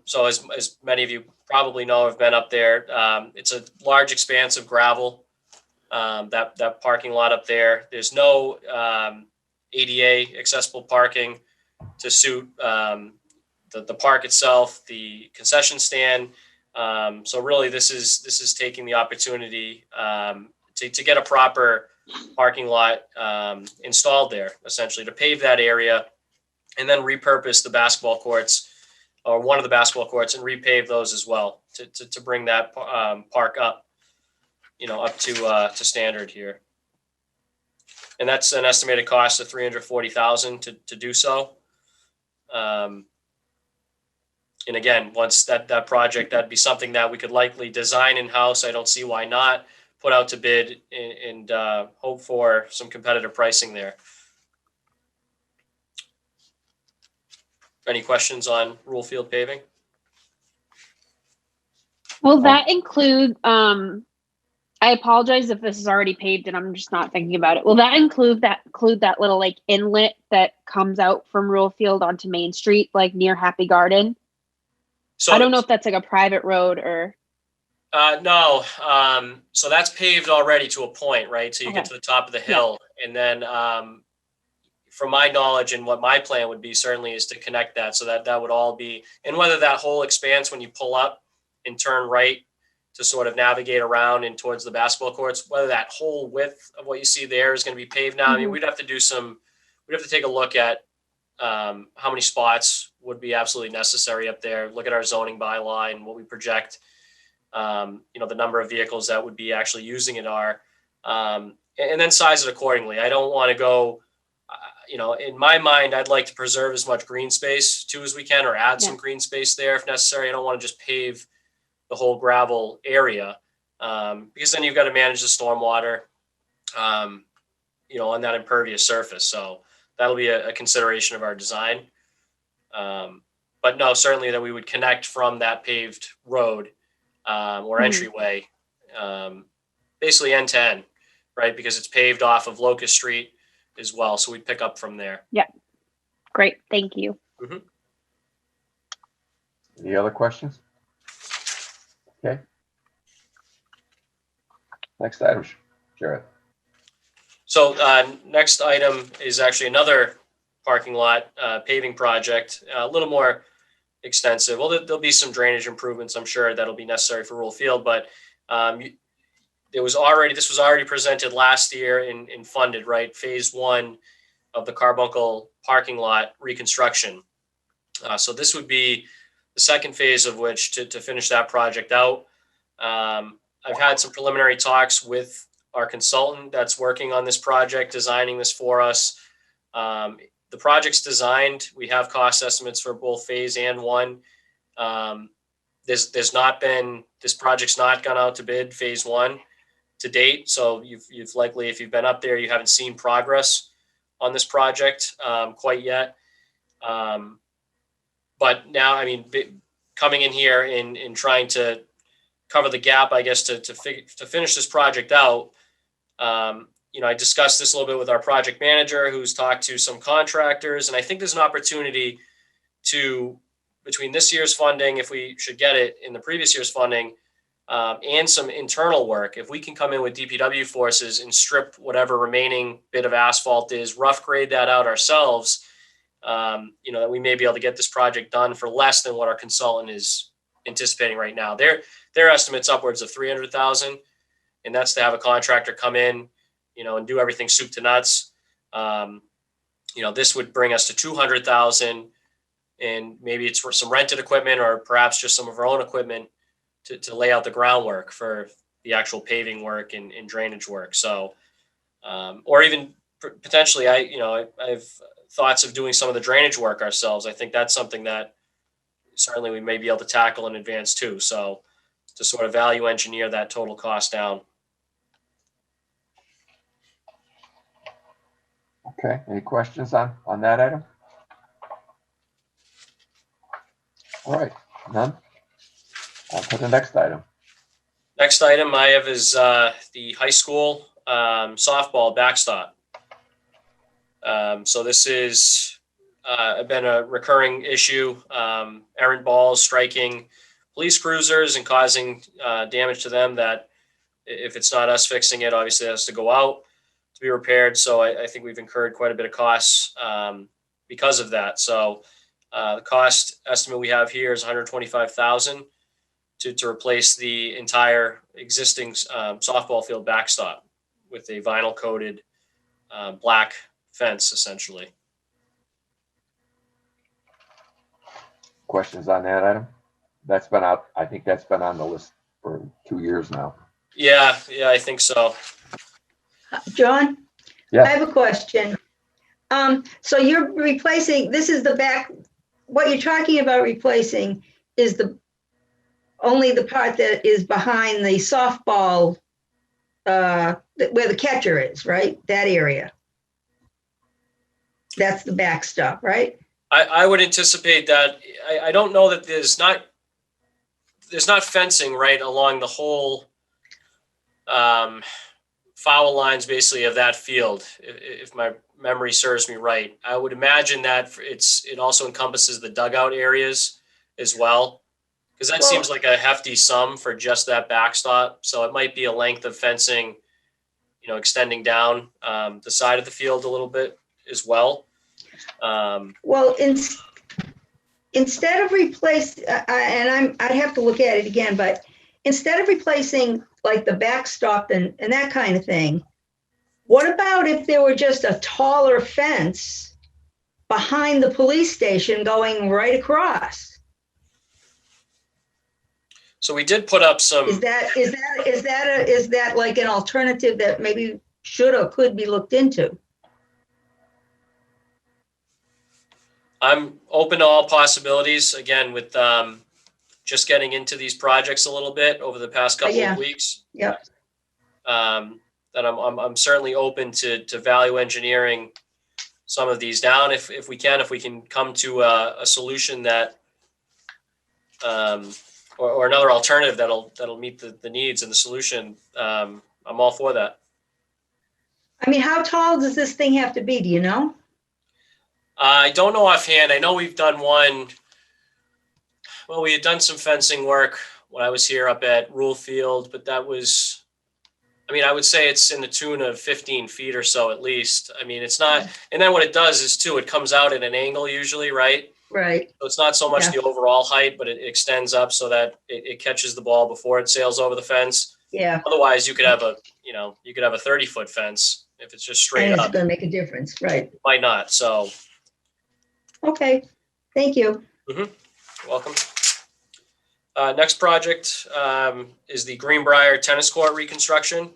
So as many of you probably know, have been up there. It's a large expanse of gravel. That parking lot up there. There's no ADA accessible parking to suit the park itself, the concession stand. So really, this is taking the opportunity to get a proper parking lot installed there, essentially to pave that area, and then repurpose the basketball courts, or one of the basketball courts, and repave those as well to bring that park up, up to standard here. And that's an estimated cost of $340,000 to do so. And again, once that project, that'd be something that we could likely design in-house. I don't see why not. Put out to bid and hope for some competitive pricing there. Any questions on Rule Field paving? Will that include, I apologize if this is already paved and I'm just not thinking about it. Will that include that little like inlet that comes out from Rural Field onto Main Street, like near Happy Garden? So I don't know if that's like a private road or. No. So that's paved already to a point, right? So you get to the top of the hill, and then from my knowledge and what my plan would be certainly is to connect that, so that would all be, and whether that whole expanse when you pull up and turn right to sort of navigate around and towards the basketball courts, whether that whole width of what you see there is going to be paved now. I mean, we'd have to take a look at how many spots would be absolutely necessary up there, look at our zoning bylaw and what we project, the number of vehicles that would be actually using it are, and then size it accordingly. I don't want to go, in my mind, I'd like to preserve as much green space too as we can, or add some green space there if necessary. I don't want to just pave the whole gravel area, because then you've got to manage the stormwater, on that impervious surface. So that'll be a consideration of our design. But no, certainly that we would connect from that paved road or entryway, basically end to end, right? Because it's paved off of Locust Street as well. So we'd pick up from there. Yeah. Great. Thank you. Mm-hmm. Any other questions? Okay. Next item, Jared. So next item is actually another parking lot paving project, a little more extensive. Well, there'll be some drainage improvements, I'm sure, that'll be necessary for Rural Field, but this was already presented last year and funded, right? Phase 1 of the Carbuncle parking lot reconstruction. So this would be the second phase of which to finish that project out. I've had some preliminary talks with our consultant that's working on this project, designing this for us. The project's designed. We have cost estimates for both phase and 1. This project's not gone out to bid, phase 1 to date. So you've likely, if you've been up there, you haven't seen progress on this project quite yet. But now, I mean, coming in here and trying to cover the gap, I guess, to finish this project out. I discussed this a little bit with our project manager, who's talked to some contractors, and I think there's an opportunity to, between this year's funding, if we should get it, in the previous year's funding, and some internal work, if we can come in with DPW forces and strip whatever remaining bit of asphalt is, rough grade that out ourselves, that we may be able to get this project done for less than what our consultant is anticipating right now. Their estimate's upwards of $300,000, and that's to have a contractor come in, and do everything soup to nuts. This would bring us to $200,000, and maybe it's for some rented equipment or perhaps just some of our own equipment to lay out the groundwork for the actual paving work and drainage work. So, or even potentially, I've thoughts of doing some of the drainage work ourselves. I think that's something that certainly we may be able to tackle in advance too. So to sort of value engineer that total cost down. Okay, any questions on that item? All right, none? On to the next item. Next item I have is the high school softball backstop. So this is been a recurring issue, errant balls striking police cruisers and causing damage to them that if it's not us fixing it, obviously it has to go out to be repaired. So I think we've incurred quite a bit of costs because of that. So the cost estimate we have here is $125,000 to replace the entire existing softball field backstop with a vinyl coated black fence, essentially. Questions on that item? That's been out, I think that's been on the list for 2 years now. Yeah, I think so. John? Yeah. I have a question. So you're replacing, this is the back, what you're talking about replacing is only the part that is behind the softball, where the catcher is, right? That area. That's the backstop, right? I would anticipate that. I don't know that there's not fencing right along the whole foul lines basically of that field. If my memory serves me right, I would imagine that it also encompasses the dugout areas as well, because that seems like a hefty sum for just that backstop. So it might be a length of fencing, extending down the side of the field a little bit as well. Well, instead of I'd have to look at it again, but instead of replacing like the backstop and that kind of thing, what about if there were just a taller fence behind the police station going right across? So we did put up some. Is that like an alternative that maybe should or could be looked into? I'm open to all possibilities. Again, with just getting into these projects a little bit over the past couple of weeks. Yeah. That I'm certainly open to value engineering some of these down if we can come to a solution that or another alternative that'll meet the needs and the solution. I'm all for that. I mean, how tall does this thing have to be? Do you know? I don't know offhand. I know we've done one. Well, we had done some fencing work when I was here up at Rule Field, but that was, I would say it's in the tune of 15 feet or so at least. It's not, and then what it does is too, it comes out at an angle usually, right? Right. So it's not so much the overall height, but it extends up so that it catches the ball before it sails over the fence. Yeah. Otherwise, you could have a 30-foot fence if it's just straight And it's up. going to make a difference, right? It might not. So. Okay. Thank you. Welcome. Next project is the Greenbrier tennis court reconstruction.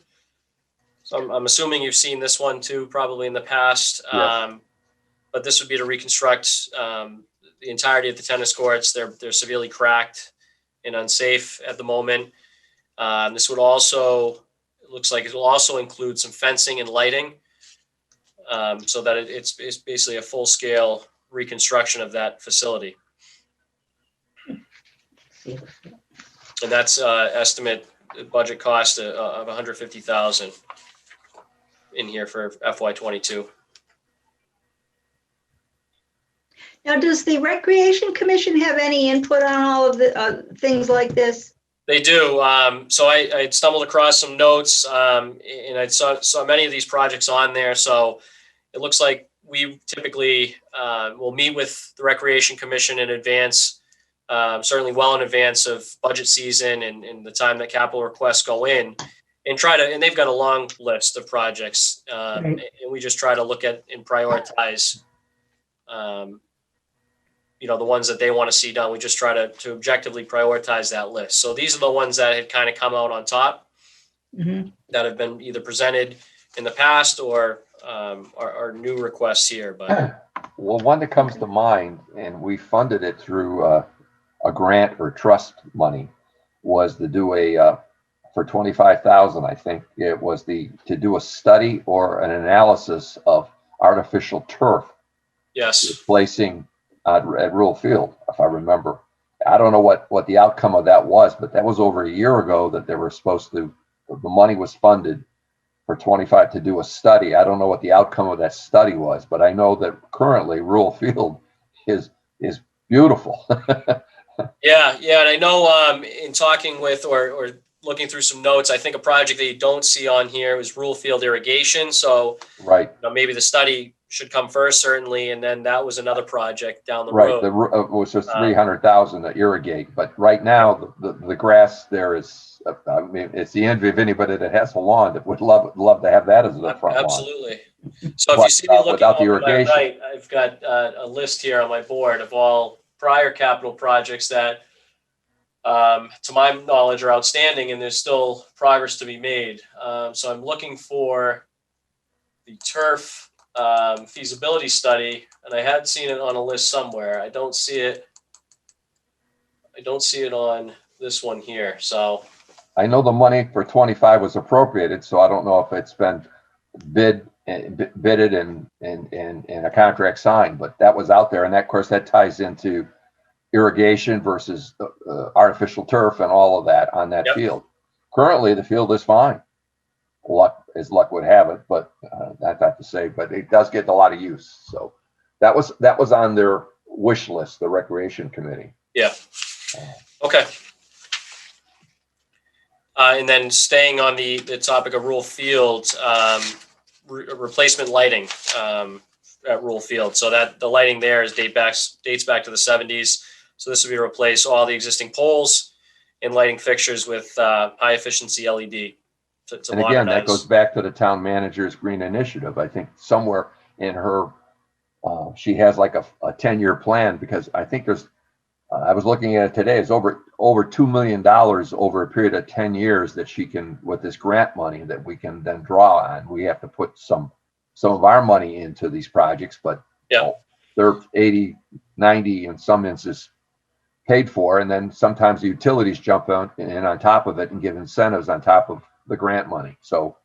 So I'm assuming you've seen this one too, probably in the past. Yes. But this would be to reconstruct the entirety of the tennis courts. They're severely cracked and unsafe at the moment. This would also, it looks like it will also include some fencing and lighting, so that it's basically a full-scale reconstruction of that facility. And that's estimate budget cost of $150,000 in here for FY22. Now, does the Recreation Commission have any input on all of the things like this? They do. So I stumbled across some notes, and I saw many of these projects on there. So it looks like we typically will meet with the Recreation Commission in advance, certainly well in advance of budget season and the time that capital requests go in, and and they've got a long list of projects, and we just try to look at and prioritize, the ones that they want to see done. We just try to objectively prioritize that list. So these are the ones that had kind of come out on top, that have been either presented in the past or are new requests here. But Well, one that comes to mind, and we funded it through a grant or trust money, was to do for $25,000, I think it was to do a study or an analysis of artificial turf yes, replacing at Rural Field, if I remember. I don't know what the outcome of that was, but that was over a year ago that they were supposed to, the money was funded for 25 to do a study. I don't know what the outcome of that study was, but I know that currently Rural Field is beautiful. yeah. And I know in talking with or looking through some notes, I think a project that you don't see on here is rural field irrigation. So Right. Maybe the study should come first, certainly, and then that was another project down the Right. road. It was just 300,000 to irrigate, but right now the grass there is, it's the envy of anybody that has a lawn that would love to have that as their front lawn. Absolutely. So if But, you see me looking without the over to my irrigation. right, I've got a list here on my board of all prior capital projects that to my knowledge, are outstanding, and there's still progress to be made. So I'm looking for the turf feasibility study, and I had seen it on a list somewhere. I don't see it on this one here. So I know the money for 25 was appropriated, so I don't know if it's been bidded and a contract signed, but that was out there. And that, of course, that ties into irrigation versus artificial turf and all of that on that Yep. field. Currently, the field is fine. Luck would have it, but not that to say, but it does get a lot of use. So that was on their wish list, the recreation committee. yeah, okay. And then staying on the topic of Rural Field, replacement lighting at Rural Field. So that the lighting there dates back to the 70s. So this would be to replace all the existing poles and lighting fixtures with high efficiency LED. To And again, that goes back to the town manager's green initiative. I think somewhere in her, she has like a 10-year plan, because I think there's, I was looking at it today, it's over $2 million over a period of 10 years that she can, with this grant money that we can then draw on. We have to put some of our money into these projects, but Yeah. they're 80, 90 in some instances paid for. And then sometimes the utilities jump in on top of it and give incentives on top of the grant money. So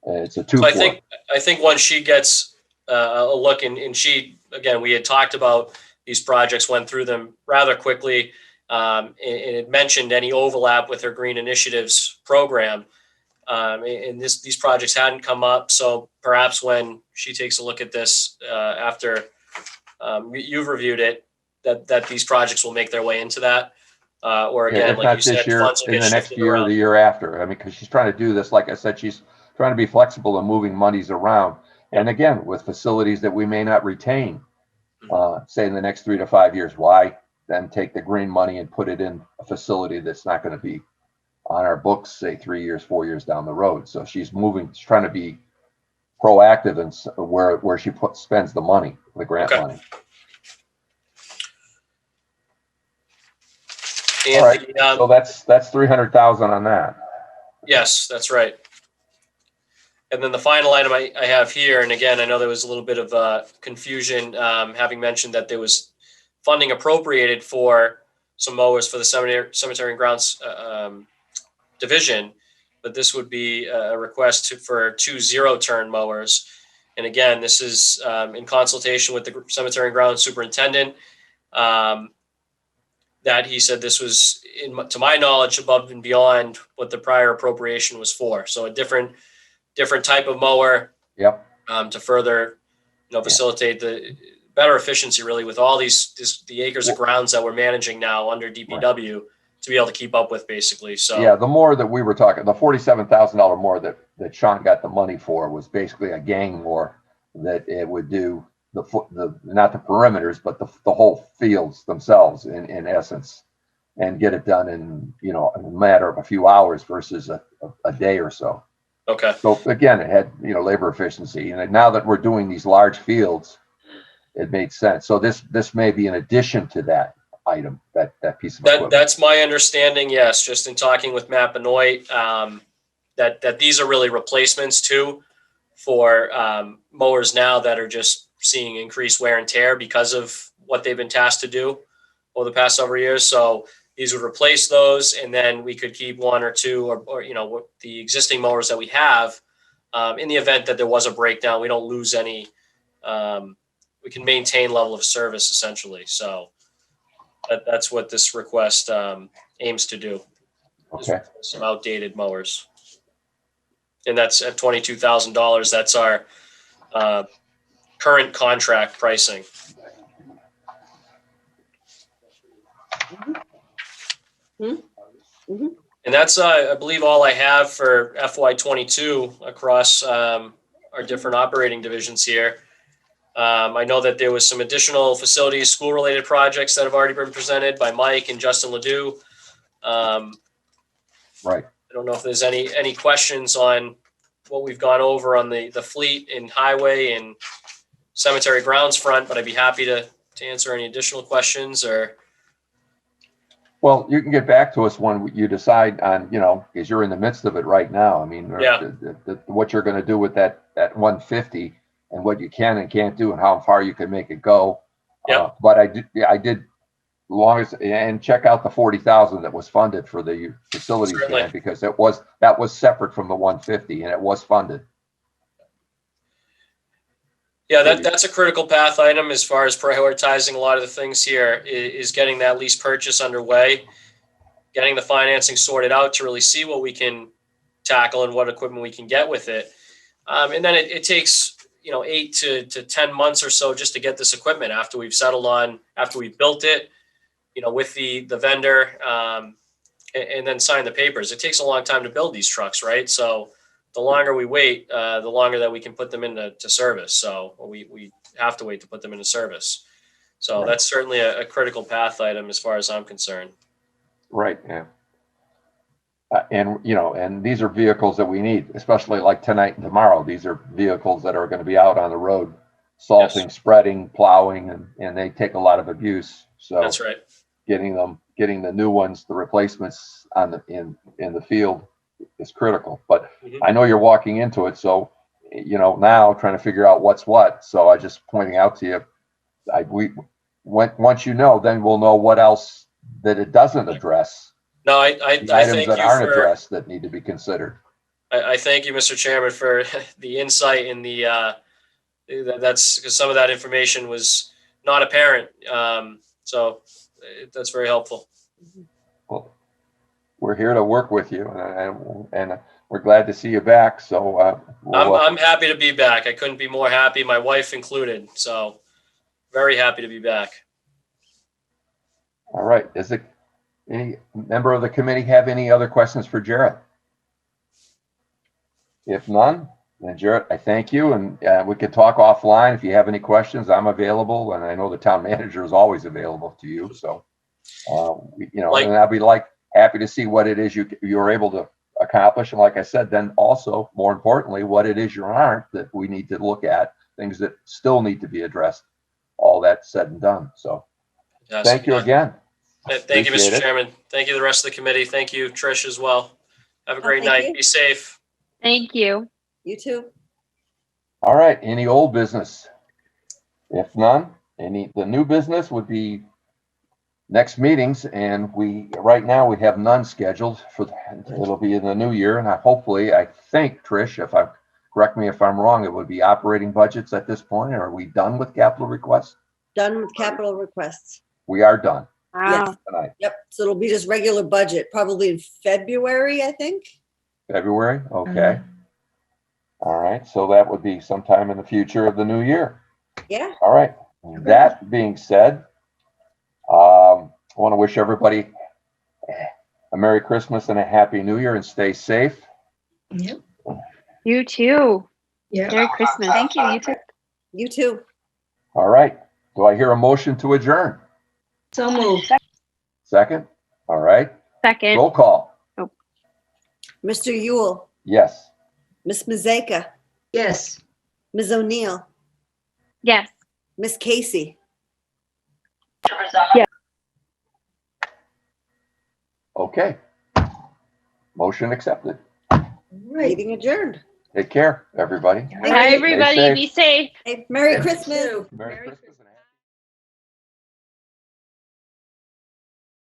it's a two. So I think once she gets a look, and she, again, we had talked about these projects, went through them rather quickly, and it mentioned any overlap with her green initiatives program. And these projects hadn't come up. So perhaps when she takes a look at this after you've reviewed it, that these projects will make their way into that. Or again, if like not you said, this year, funds will in get the next shifted year or around. the year after. I mean, because she's trying to do this, like I said, she's trying to be flexible and moving monies around. And again, with facilities that we may not retain, say in the next 3 to 5 years, why then take the green money and put it in a facility that's not going to be on our books, say 3 years, 4 years down the road. So she's trying to be proactive in where she spends the money, the grant Okay. money. And All right. So that's 300,000 on that. yes, that's right. And then the final item I have here, and again, I know there was a little bit of confusion, having mentioned that there was funding appropriated for some mowers for the cemetery and grounds division, but this would be a request for 2 0-turn mowers. And again, this is in consultation with the cemetery and grounds superintendent. That he said this was, to my knowledge, above and beyond what the prior appropriation was for. So a different type of mower. Yep. To further, facilitate the better efficiency, really, with all the acres of grounds that we're managing now under DPW to be able to keep up with, basically. So yeah, the more that we were talking, the $47,000 more that Sean got the money for was basically a gang mower that it would do not the perimeters, but the whole fields themselves in essence, and get it done in a matter of a few hours versus a day or so. Okay. So again, it had labor efficiency, and now that we're doing these large fields, it made sense. So this may be in addition to that item, that piece of equipment. That's my understanding. Yes, just in talking with Matt Benoit, that these are really replacements too for mowers now that are just seeing increased wear and tear because of what they've been tasked to do over the past several years. So these would replace those, and then we could keep 1 or 2 or the existing mowers that we have. In the event that there was a breakdown, we don't lose any. We can maintain level of service essentially. So that's what this request aims to do. Okay. Some outdated mowers, and that's at $22,000. That's our current contract pricing. Mhm. And that's, I believe, all I have for FY22 across our different operating divisions here. I know that there was some additional facilities, school-related projects that have already been presented by Mike and Justin Ledoux. Right. I don't know if there's any questions on what we've gone over on the fleet and highway and cemetery grounds front, but I'd be happy to answer any additional questions or. Well, you can get back to us when you decide on, because you're in the midst of it right now. I mean, Yeah. what you're going to do with that 150 and what you can and can't do and how far you can make it go. Yep. But I did and check out the 40,000 that was funded for the facilities Certainly. grant, because that was separate from the 150 and it was funded. Yeah, that's a critical path item as far as prioritizing a lot of the things here is getting that lease purchase underway, getting the financing sorted out to really see what we can tackle and what equipment we can get with it. And then it takes, 8 to 10 months or so just to get this equipment after we've built it, with the vendor, and then sign the papers. It takes a long time to build these trucks, right? So the longer we wait, the longer that we can put them into service. So we have to wait to put them into service. So that's certainly a critical path item as far as I'm concerned. Right. Yeah. And these are vehicles that we need, especially like tonight and tomorrow. These are vehicles that are going to be out on the road, salting, Yes. spreading, plowing, and they take a lot of abuse. So That's right. getting the new ones, the replacements in the field is critical. But Mhm. I know you're walking into it, so now trying to figure out what's what. So I just pointing out to you, once then we'll know what else that it doesn't address. No, I The items thank that you aren't for. addressed that need to be considered. I thank you, Mr. Chairman, for the insight and that's because some of that information was not apparent. So that's very helpful. Well, we're here to work with you, and we're glad to see you back. So I'm happy to be back. I couldn't be more happy, my wife included. So very happy to be back. all right. Is it any member of the committee have any other questions for Jarrett? If none, then Jarrett, I thank you, and we can talk offline if you have any questions. I'm available, and I know the town manager is always available to you. So, and I'll be happy to see what it is you're able to accomplish, and like I said, then also more importantly, what it is you aren't that we need to look at, things that still need to be addressed. All that said and done. So, Yes. thank you again. Thank you, Appreciate Mr. it. Chairman. Thank you, the rest of the committee. Thank you, Trish, as well. Have a great thank night. you. Be safe. Thank you. You too. All right, any old business? If none, the new business would be next meetings, and right now we have none scheduled it'll be in the new year, and I think, Trish, correct me if I'm wrong, it would be operating budgets at this point. Are we done with capital requests? Done with capital requests. We are done Wow. tonight. Yep. So it'll be just regular budget, probably in February, I think. February, okay. All right, so that would be sometime in the future of the new year. Yeah. All right. That being said, I want to wish everybody a Merry Christmas and a Happy New Year, and stay safe. Yep. You too. Yeah. Merry Christmas. Thank you. You too. You too. All right. Do I hear a motion to adjourn? So moved. Second? All right. Second. Roll call. Mr. Yule, Yes. Miss Mazeka, Yes. Ms. O'Neill, Yes. Miss Casey. Okay. Motion accepted. Right. Meeting adjourned. Take care, everybody. Thank Hi, you. everybody. safe. Be safe. Hey, Merry You Christmas. too. Merry Christmas.